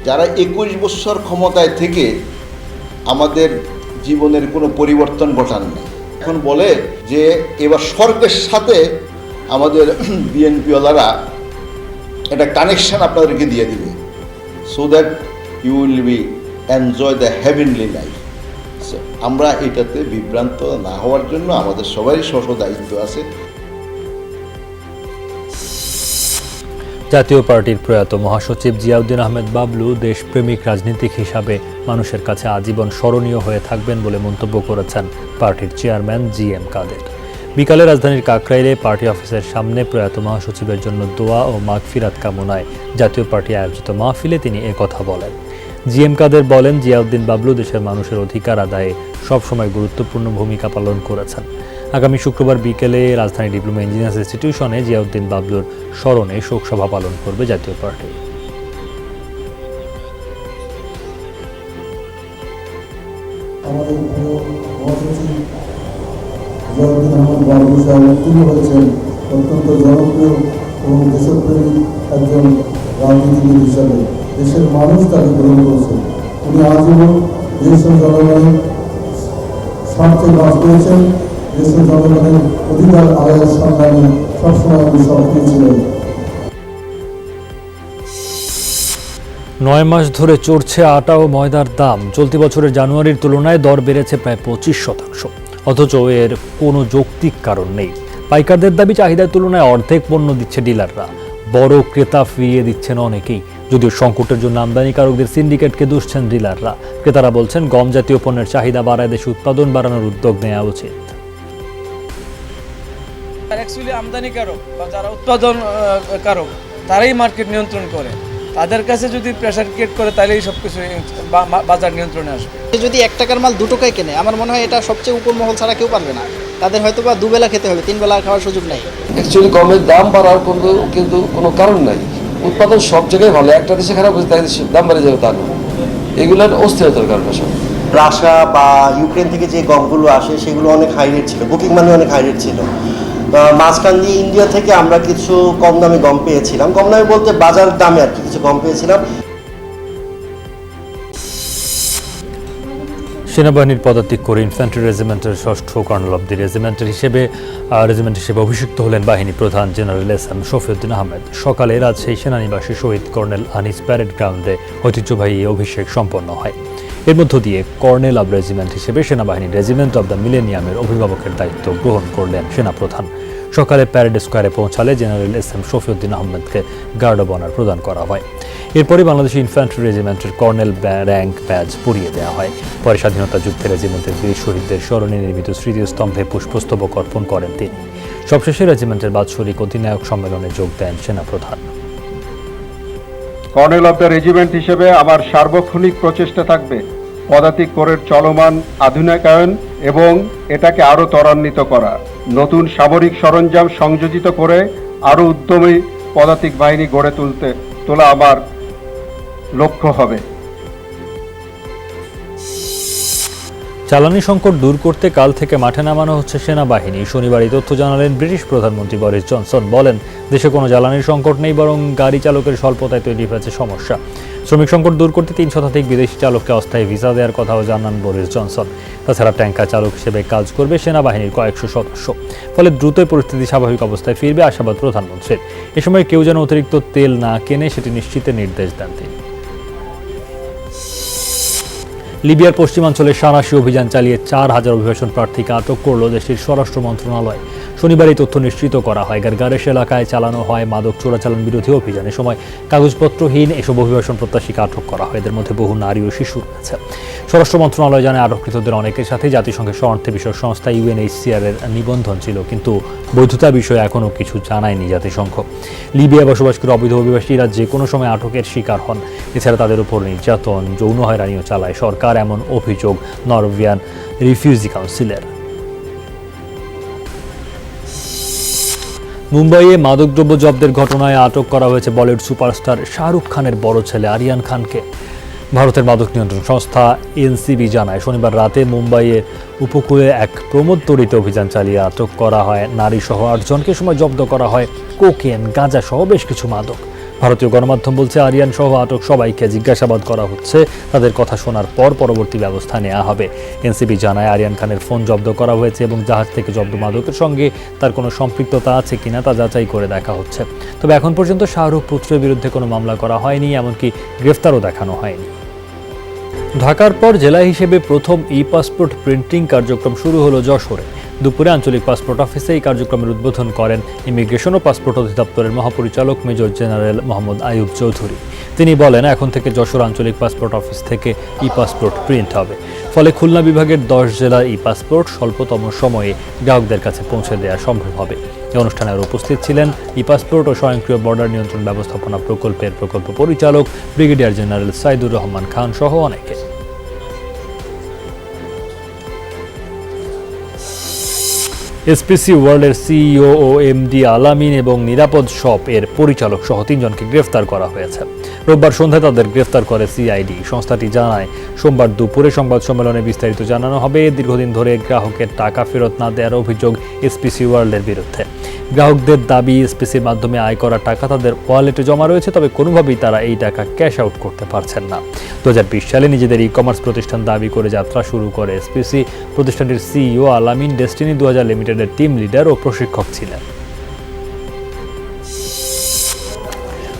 যারা 21 বছর ক্ষমতায় থেকে আমাদের জীবনের কোনো পরিবর্তন ঘটান না, এখন বলে যে এবার স্বর্গের সাথে আমাদের বিএনপিওয়ালারা একটা কানেকশন আপনাদেরকে দিয়ে দিবে, so that you will be enjoy the heavenly life. আমরা এটাতে বিভ্রান্ত না হওয়ার জন্য আমাদের সবারই স্ব দায়িত্ব আছে। জাতীয় পার্টির প্রয়াত মহাসচিব জিয়াউদ্দিন আহমেদ বাবলু দেশপ্রেমিক রাজনীতিক হিসাবে মানুষের কাছে আজীবন স্মরণীয় হয়ে থাকবেন বলে মন্তব্য করেছেন পার্টির চেয়ারম্যান জিএম কাদের। বিকালে রাজধানীর কাকরাইলে পার্টি অফিসের সামনে প্রয়াত মহাসচিবের জন্য দোয়া ও মাগফিরাত কামনায় জাতীয় পার্টি আয়োজিত মাহফিলে তিনি কথা বলেন। জিএম কাদের বলেন, জিয়াউদ্দিন বাবলু দেশের মানুষের অধিকার আদায়ে সবসময় গুরুত্বপূর্ণ ভূমিকা পালন করেছেন। আগামী শুক্রবার বিকেলে রাজধানী ডিপ্লোমা ইঞ্জিনিয়ার্স ইনস্টিটিউশনে জিয়াউদ্দিন বাবলুর স্মরণে শোকসভা পালন করবে জাতীয় পার্টি। আমাদের প্রিয় মহাসচিব জিয়াউদ্দিন আহমদ বাবলু সাহেব তিনি হয়েছেন অত্যন্ত জনপ্রিয় এবং দেশপ্রেমিক একজন রাজনীতিবিদ হিসাবে দেশের মানুষ তাকে গ্রহণ করেছেন। উনি আজীবন দেশের জনগণের স্বার্থে কাজ করেছেন, দেশের জনগণের অধিকার আদায়ের সংগ্রামে সবসময় উনি সক্রিয় ছিলেন। 9 মাস ধরে চড়ছে আটা ও ময়দার দাম। চলতি বছরের জানুয়ারির তুলনায় দর বেড়েছে প্রায় 25%, অথচ এর কোনো যৌক্তিক কারণ নেই। পাইকারদের দাবি, চাহিদার তুলনায় অর্ধেক পণ্য দিচ্ছে ডিলাররা, বড় ক্রেতা ফিরিয়ে দিচ্ছেন অনেকেই। যদিও সংকটের জন্য আমদানিকারকদের সিন্ডিকেটকে দুষছেন ডিলাররা। ক্রেতারা বলছেন, গম জাতীয় পণ্যের চাহিদা বাড়ায় দেশে উৎপাদন বাড়ানোর উদ্যোগ নেওয়া উচিত। অ্যাকচুয়ালি আমদানিকারক বা যারা উৎপাদন কারক তারাই মার্কেট নিয়ন্ত্রণ করে। তাদের কাছে যদি প্রেশার ক্রিয়েট করে তাহলেই সব কিছু বাজার নিয়ন্ত্রণে আসবে। যদি 1 টাকার মাল 2 টাকায় কেনে, আমার মনে হয় এটা সবচেয়ে উপর মহল ছাড়া কেউ পারবে না। তাদের হয়তো বা 2 বেলা খেতে হবে, 3 বেলা খাওয়ার সুযোগ নাই। অ্যাকচুয়ালি গমের দাম বাড়ার কিন্তু কোনো কারণ নাই। উৎপাদন সব জায়গায় ভালো, একটা দেশে খারাপ হয়েছে তাই দাম বেড়ে যাবে তা না। এগুলোর অস্থিরতার কারণে সব। রাশিয়া বা ইউক্রেন থেকে যে গমগুলো আসে সেগুলো অনেক হাই রেট ছিল, বুকিং মানে অনেক হাই রেট ছিল। মাঝখান দিয়ে ইন্ডিয়া থেকে আমরা কিছু কম দামে গম পেয়েছিলাম, কম দামে বলতে বাজার দামে আর কি কিছু গম পেয়েছিলাম। সেনাবাহিনীর পদাতিক করে ইনফ্যান্ট্রি রেজিমেন্টের 6ষ্ঠ কর্নেল অব দি রেজিমেন্ট হিসেবে অভিষিক্ত হলেন বাহিনী প্রধান জেনারেল এস.এম. শফিউদ্দিন আহমেদ। সকালে রাজশাহী সেনানিবাসে শহীদ কর্নেল আনিস প্যারেড গ্রাউন্ডে ঐতিহ্যবাহী এই অভিষেক সম্পন্ন হয়। এর মধ্য দিয়ে কর্নেল অব রেজিমেন্ট হিসেবে সেনাবাহিনীর রেজিমেন্ট অব দ্য মিলেনিয়ামের অভিভাবকের দায়িত্ব গ্রহণ করলেন সেনাপ্রধান। সকালে প্যারেড স্কোয়ারে পৌঁছালে জেনারেল এস.এম. শফিউদ্দিন আহমেদকে গার্ড অব অনার প্রদান করা হয়। এরপরই বাংলাদেশ ইনফ্যান্ট্রি রেজিমেন্টের কর্নেল র্যাঙ্ক ব্যাজ পরিয়ে দেওয়া হয়। পরে স্বাধীনতা যুদ্ধে রেজিমেন্টের বীর শহীদদের স্মরণে নির্মিত স্মৃতিস্তম্ভে পুষ্পস্তবক অর্পণ করেন তিনি। সবশেষে রেজিমেন্টের বাৎসরিক অধিনায়ক সম্মেলনে যোগ দেন সেনাপ্রধান। কর্নেল অব দ্য রেজিমেন্ট হিসেবে আমার সার্বক্ষণিক প্রচেষ্টা থাকবে পদাতিক কোরের চলমান আধুনিকায়ন এবং এটাকে আরও ত্বরান্বিত করা, নতুন সামরিক সরঞ্জাম সংযোজিত করে আরও উদ্যমী পদাতিক বাহিনী গড়ে তোলা আমার লক্ষ্য হবে। জ্বালানি সংকট দূর করতে কাল থেকে মাঠে নামানো হচ্ছে সেনাবাহিনী। শনিবার এই তথ্য জানালেন ব্রিটিশ প্রধানমন্ত্রী বরিস জনসন। বলেন, দেশে কোনো জ্বালানির সংকট নেই, বরং গাড়ি চালকের স্বল্পতায় তৈরি হয়েছে সমস্যা। শ্রমিক সংকট দূর করতে 3 শতাধিক বিদেশি চালককে অস্থায়ী ভিসা দেওয়ার কথাও জানান বরিস জনসন। তাছাড়া ট্যাঙ্কার চালক হিসেবে কাজ করবে সেনাবাহিনীর কয়েকশো সদস্য। ফলে দ্রুতই পরিস্থিতি স্বাভাবিক অবস্থায় ফিরবে আশাবাদ প্রধানমন্ত্রীর। এ সময় কেউ যেন অতিরিক্ত তেল না কেনে সেটি নিশ্চিতের নির্দেশ দেন তিনি। লিবিয়ার পশ্চিমাঞ্চলে সাঁড়াশি অভিযান চালিয়ে 4000 অভিবাসন প্রার্থীকে আটক করল দেশটির স্বরাষ্ট্র মন্ত্রণালয়। শনিবার এই তথ্য নিশ্চিত করা হয়। গারগারেশ এলাকায় চালানো হয় মাদক চোরাচালান বিরোধী অভিযান। এ সময় কাগজপত্রহীন এসব অভিবাসন প্রত্যাশীকে আটক করা হয়। এদের মধ্যে বহু নারী ও শিশু রয়েছে। স্বরাষ্ট্র মন্ত্রণালয় জানায়, আটককৃতদের অনেকের সাথে জাতিসংঘের শরণার্থী বিষয়ক সংস্থা UNHCR এর নিবন্ধন ছিল, কিন্তু বৈধতা বিষয়ে এখনও কিছু জানায়নি জাতিসংঘ। লিবিয়ায় বসবাসকারী অবৈধ অভিবাসীরা যে কোনো সময় আটকের শিকার হন। এছাড়া তাদের উপর নির্যাতন, যৌন হয়রানিও চালায় সরকার, এমন অভিযোগ নরওয়েজিয়ান রিফিউজি কাউন্সিলের। মুম্বাইয়ে মাদকদ্রব্য জব্দের ঘটনায় আটক করা হয়েছে বলিউড সুপারস্টার শাহরুখ খানের বড় ছেলে আরিয়ান খানকে। ভারতের মাদক নিয়ন্ত্রণ সংস্থা NCB জানায়, শনিবার রাতে মুম্বাইয়ের উপকূলে এক প্রমোদতড়িতে অভিযান চালিয়ে আটক করা হয় নারীসহ 8 জনকে। সময় জব্দ করা হয় কোকেন, গাঁজা সহ বেশ কিছু মাদক। ভারতীয় গণমাধ্যম বলছে, আরিয়ান সহ আটক সবাইকে জিজ্ঞাসাবাদ করা হচ্ছে। তাদের কথা শোনার পর পরবর্তী ব্যবস্থা নেওয়া হবে। NCB জানায়, আরিয়ান খানের ফোন জব্দ করা হয়েছে এবং জাহাজ থেকে জব্দ মাদকের সঙ্গে তার কোনো সম্পৃক্ততা আছে কিনা তা যাচাই করে দেখা হচ্ছে। তবে এখন পর্যন্ত শাহরুখ পুত্রের বিরুদ্ধে কোনো মামলা করা হয়নি, এমনকি গ্রেফতারও দেখানো হয়নি। ঢাকার পর জেলা হিসেবে প্রথম পাসপোর্ট প্রিন্টিং কার্যক্রম শুরু হলো যশোরে। দুপুরে আঞ্চলিক পাসপোর্ট অফিসে এই কার্যক্রমের উদ্বোধন করেন ইমিগ্রেশন ও পাসপোর্ট অধিদপ্তরের মহাপরিচালক মেজর জেনারেল মোহাম্মদ আইয়ুব চৌধুরী। তিনি বলেন, এখন থেকে যশোর আঞ্চলিক পাসপোর্ট অফিস থেকে পাসপোর্ট প্রিন্ট হবে। ফলে খুলনা বিভাগের 10 জেলার ই পাসপোর্ট স্বল্পতম সময়ে গ্রাহকদের কাছে পৌঁছে দেওয়া সম্ভব হবে। এই অনুষ্ঠানে আরও উপস্থিত ছিলেন ই পাসপোর্ট ও স্বয়ংক্রিয় বর্ডার নিয়ন্ত্রণ ব্যবস্থাপনা প্রকল্পের প্রকল্প পরিচালক ব্রিগেডিয়ার জেনারেল সাইদুর রহমান খান সহ অনেকে। এসপিসি ওয়ার্ল্ডের সিইও ও এমডি আলামিন এবং নিরাপদ শপ এর পরিচালক সহ 3 জনকে গ্রেফতার করা হয়েছে। রোববার সন্ধ্যায় তাদের গ্রেফতার করে সিআইডি। সংস্থাটি জানায়, সোমবার দুপুরে সংবাদ সম্মেলনে বিস্তারিত জানানো হবে। দীর্ঘদিন ধরে গ্রাহকের টাকা ফেরত না দেওয়ার অভিযোগ এসপিসি ওয়ার্ল্ডের বিরুদ্ধে। গ্রাহকদের দাবি, এসপিসির মাধ্যমে আয় করা টাকা তাদের ওয়ালেটে জমা রয়েছে, তবে কোনোভাবেই তারা এই টাকা ক্যাশ আউট করতে পারছেন না। 2020 সালে নিজেদের ই কমার্স প্রতিষ্ঠান দাবি করে যাত্রা শুরু করে এসপিসি। প্রতিষ্ঠানটির সিইও আলামিন ডেস্টিনি 2000 লিমিটেডের টিম লিডার ও প্রশিক্ষক ছিলেন।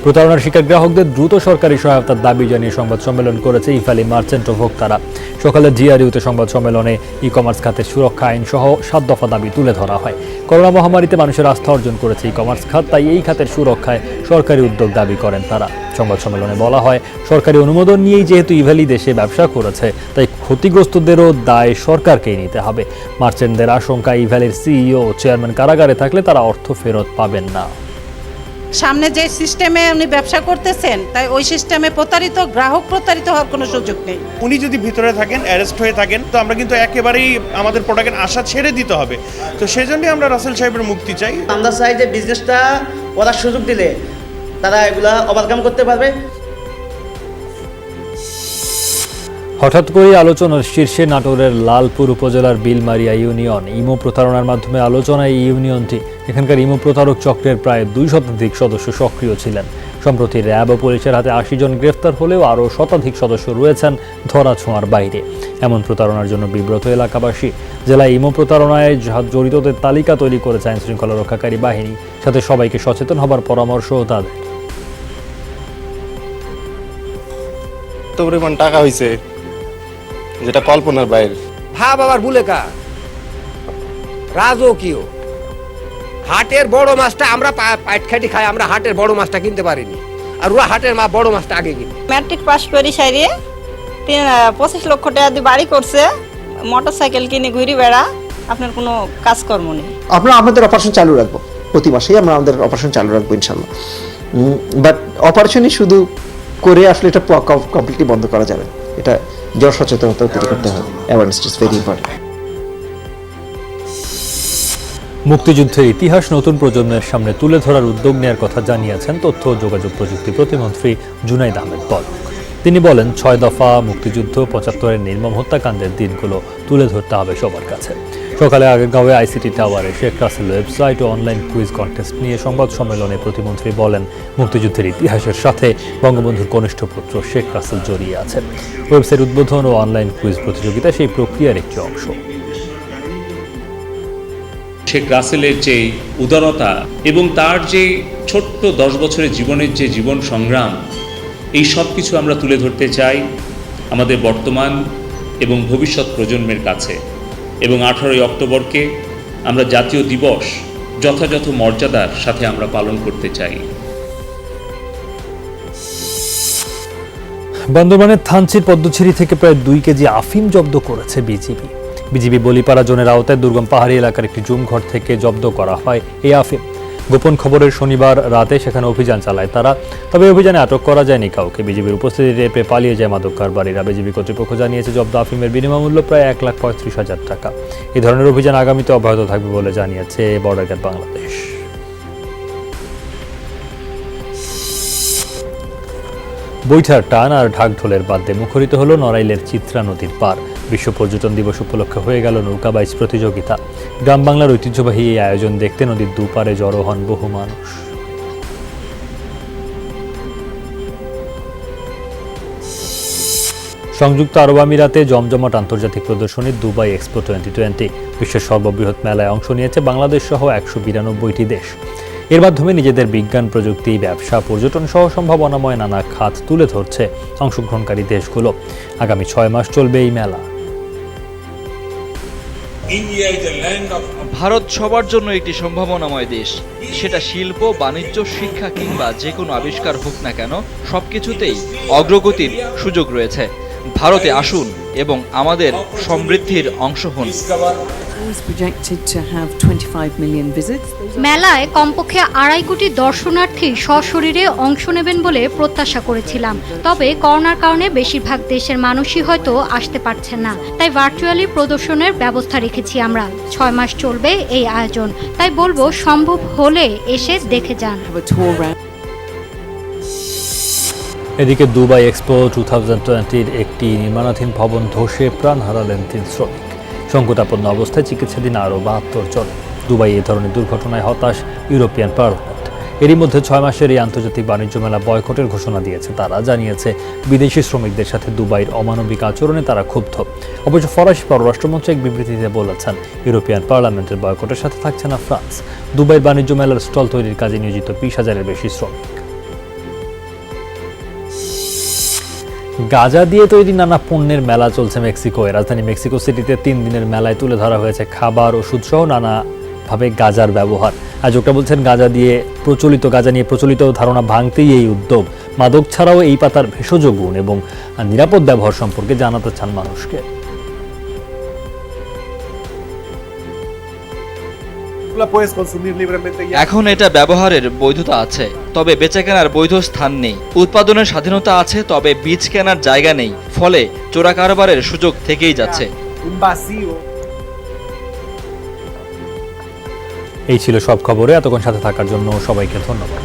প্রতারণার শিকার গ্রাহকদের দ্রুত সরকারি সহায়তার দাবি জানিয়ে সংবাদ সম্মেলন করেছে ইফালি মার্চেন্ট ও ভোক্তারা। সকালে জিআরইউতে সংবাদ সম্মেলনে ই কমার্স খাতের সুরক্ষা আইন সহ 7 দফা দাবি তুলে ধরা হয়। করোনা মহামারীতে মানুষের আস্থা অর্জন করেছে ই কমার্স খাত, তাই এই খাতের সুরক্ষায় সরকারি উদ্যোগ দাবি করেন তারা। সংবাদ সম্মেলনে বলা হয়, সরকারি অনুমোদন নিয়েই যেহেতু ইভ্যালি দেশে ব্যবসা করেছে, তাই ক্ষতিগ্রস্তদেরও দায় সরকারকেই নিতে হবে। মার্চেন্টদের আশঙ্কা, ইভ্যালির সিইও ও চেয়ারম্যান কারাগারে থাকলে তারা অর্থ ফেরত পাবেন না। সামনে যে সিস্টেমে উনি ব্যবসা করতেছেন, তাই ওই সিস্টেমে গ্রাহক প্রতারিত হওয়ার কোনো সুযোগ নেই। উনি যদি ভিতরে থাকেন, অ্যারেস্ট হয়ে থাকেন, তো আমরা কিন্তু একেবারেই আমাদের প্রোডাক্টের আশা ছেড়ে দিতে হবে। তো সেজন্যই আমরা রাসেল সাহেবের মুক্তি চাই। আমরা চাই যে বিজনেসটা করার সুযোগ দিলে তারা এগুলা ওভারকাম করতে পারবে। হঠাৎ করে আলোচনার শীর্ষে নাটোরের লালপুর উপজেলার বিলমারিয়া ইউনিয়ন। ইমো প্রতারণার মাধ্যমে আলোচনায় এই ইউনিয়নটি। এখানকার ইমো প্রতারক চক্রের প্রায় 2 শতাধিক সদস্য সক্রিয় ছিলেন। সম্প্রতি র্যাব ও পুলিশের হাতে 80 জন গ্রেফতার হলেও আরও শতাধিক সদস্য রয়েছেন ধরাছোঁয়ার বাইরে। এমন প্রতারণার জন্য বিব্রত এলাকাবাসী। জেলায় ইমো প্রতারণায় জড়িতদের তালিকা তৈরি করেছে আইন শৃঙ্খলা রক্ষাকারী বাহিনী। সাথে সবাইকে সচেতন হবার পরামর্শও তাদের। তো পরিমাণ টাকা হয়েছে যেটা কল্পনার বাইরে। ভাব আবার বুলেকা রাজকীয় হাটের বড় মাছটা আমরা পাইট খাটি খাই, আমরা হাটের বড় মাছটা কিনতে পারিনি, আর ওরা হাটের বড় মাছটা আগে কিনে। ম্যাট্রিক পাস করি সারিয়ে 25 লক্ষ টাকা দিয়ে বাড়ি করছে, মোটরসাইকেল কিনে ঘুরি বেড়া, আপনার কোনো কাজকর্ম নেই। আমরা আমাদের অপারেশন চালু রাখবো, প্রতি মাসেই আমরা আমাদের অপারেশন চালু রাখবো ইনশাল্লাহ। বাট অপারেশনই শুধু করে আসলে এটা কমপ্লিটলি বন্ধ করা যাবে। এটা জনসচেতনতা তৈরি করতে হবে। Awareness is very important. মুক্তিযুদ্ধের ইতিহাস নতুন প্রজন্মের সামনে তুলে ধরার উদ্যোগ নেওয়ার কথা জানিয়েছেন তথ্য ও যোগাযোগ প্রযুক্তি প্রতিমন্ত্রী জুনাইদ আহমেদ পলক। তিনি বলেন, 6 দফা মুক্তিযুদ্ধ, 75-এর নির্মম হত্যাকাণ্ডের দিনগুলো তুলে ধরতে হবে সবার কাছে। সকালে আগারগাঁওয়ে আইসিটি টাওয়ারে শেখ রাসেল ওয়েবসাইট ও অনলাইন কুইজ কন্টেস্ট নিয়ে সংবাদ সম্মেলনে প্রতিমন্ত্রী বলেন, মুক্তিযুদ্ধের ইতিহাসের সাথে বঙ্গবন্ধুর কনিষ্ঠ পুত্র শেখ রাসেল জড়িয়ে আছেন। ওয়েবসাইট উদ্বোধন ও অনলাইন কুইজ প্রতিযোগিতা সেই প্রক্রিয়ার একটি অংশ। শেখ রাসেলের যে উদারতা এবং তার যে ছোট্ট 10 বছরের জীবনের যে জীবন সংগ্রাম, এই সব কিছু আমরা তুলে ধরতে চাই আমাদের বর্তমান এবং ভবিষ্যৎ প্রজন্মের কাছে। এবং 18ই অক্টোবরকে আমরা জাতীয় দিবস যথাযথ মর্যাদার সাথে আমরা পালন করতে চাই। বান্দরবানের থানচির পদ্মছিরি থেকে প্রায় 2 কেজি আফিম জব্দ করেছে বিজিবি বলিপাড়া জোনের আওতায় দুর্গম পাহাড়ি এলাকার একটি জুমঘর থেকে জব্দ করা হয় এই আফিম। গোপন খবরের শনিবার রাতে সেখানে অভিযান চালায় তারা, তবে অভিযানে আটক করা যায়নি কাউকে। বিজিবির উপস্থিতি টের পেয়ে পালিয়ে যায় মাদক কারবারিরা। বিজিবি কর্তৃপক্ষ জানিয়েছে, জব্দ আফিমের বিনিময় মূল্য প্রায় 1,35,000 টাকা। এই ধরনের অভিযান আগামীতে অব্যাহত থাকবে বলে জানিয়েছে বর্ডার গার্ড বাংলাদেশ। বৈঠার টান আর ঢাকঢোলের বাদ্যে মুখরিত হলো নড়াইলের চিত্রা নদীর পার। বিশ্ব পর্যটন দিবস উপলক্ষে হয়ে গেল নৌকা বাইচ প্রতিযোগিতা। গ্রাম বাংলার ঐতিহ্যবাহী এই আয়োজন দেখতে নদীর দুপারে জড়ো হন বহু মানুষ। সংযুক্ত আরব আমিরাতে জমজমাট আন্তর্জাতিক প্রদর্শনী দুবাই এক্সপো 2020। বিশ্বের সর্ববৃহৎ মেলায় অংশ নিয়েছে বাংলাদেশ সহ 192টি দেশ। এর মাধ্যমে নিজেদের বিজ্ঞান, প্রযুক্তি, ব্যবসা, পর্যটন সহ সম্ভাবনাময় নানা খাত তুলে ধরছে অংশগ্রহণকারী দেশগুলো। আগামী 6 মাস চলবে এই মেলা। ভারত সবার জন্য একটি সম্ভাবনাময় দেশ। সেটা শিল্প, বাণিজ্য, শিক্ষা কিংবা যে কোনো আবিষ্কার হোক না কেন, সবকিছুতেই অগ্রগতির সুযোগ রয়েছে। ভারতে আসুন এবং আমাদের সমৃদ্ধির অংশ হন। মেলায় কমপক্ষে 2.5 কোটি দর্শনার্থী সশরীরে অংশ নেবেন বলে প্রত্যাশা করেছিলাম, তবে করোনার কারণে বেশিরভাগ দেশের মানুষই হয়তো আসতে পারছেন না, তাই ভার্চুয়ালি প্রদর্শনের ব্যবস্থা রেখেছি আমরা। 6 মাস চলবে এই আয়োজন, তাই বলবো সম্ভব হলে এসে দেখে যান। এদিকে দুবাই এক্সপো 2020-র একটি নির্মাণাধীন ভবন ধসে প্রাণ হারালেন 3 শ্রমিক। সংকটাপন্ন অবস্থায় চিকিৎসাধীন আরও 72 জন। দুবাই এই ধরনের দুর্ঘটনায় হতাশ ইউরোপিয়ান পার্লামেন্ট। এরই মধ্যে 6 মাসের এই আন্তর্জাতিক বাণিজ্য মেলা বয়কটের ঘোষণা দিয়েছে তারা। জানিয়েছে বিদেশি শ্রমিকদের সাথে দুবাইয়ের অমানবিক আচরণে তারা ক্ষুব্ধ। অবশ্য ফরাসি পররাষ্ট্রমন্ত্রী এক বিবৃতিতে বলেছেন, ইউরোপিয়ান পার্লামেন্টের বয়কটের সাথে থাকছে না ফ্রান্স। দুবাইয়ের বাণিজ্য মেলার স্টল তৈরির কাজে নিয়োজিত 20,000-এর বেশি শ্রমিক। গাঁজা দিয়ে তৈরি নানা পণ্যের মেলা চলছে মেক্সিকোয়। রাজধানী মেক্সিকো সিটিতে 3 দিনের মেলায় তুলে ধরা হয়েছে খাবার, ওষুধ সহ নানাভাবে গাঁজার ব্যবহার। আয়োজকরা বলছেন, গাঁজা নিয়ে প্রচলিত ধারণা ভাঙতেই এই উদ্যোগ। মাদক ছাড়াও এই পাতার ভেষজ গুণ এবং নিরাপদ ব্যবহার সম্পর্কে জানাতে চান মানুষকে। এখন এটা ব্যবহারের বৈধতা আছে, তবে বেচা কেনার বৈধ স্থান নেই। উৎপাদনের স্বাধীনতা আছে, তবে বীজ কেনার জায়গা নেই। ফলে চোরা কারবারের সুযোগ থেকেই যাচ্ছে। এই ছিল সব খবরে। এতক্ষণ সাথে থাকার জন্য সবাইকে ধন্যবাদ।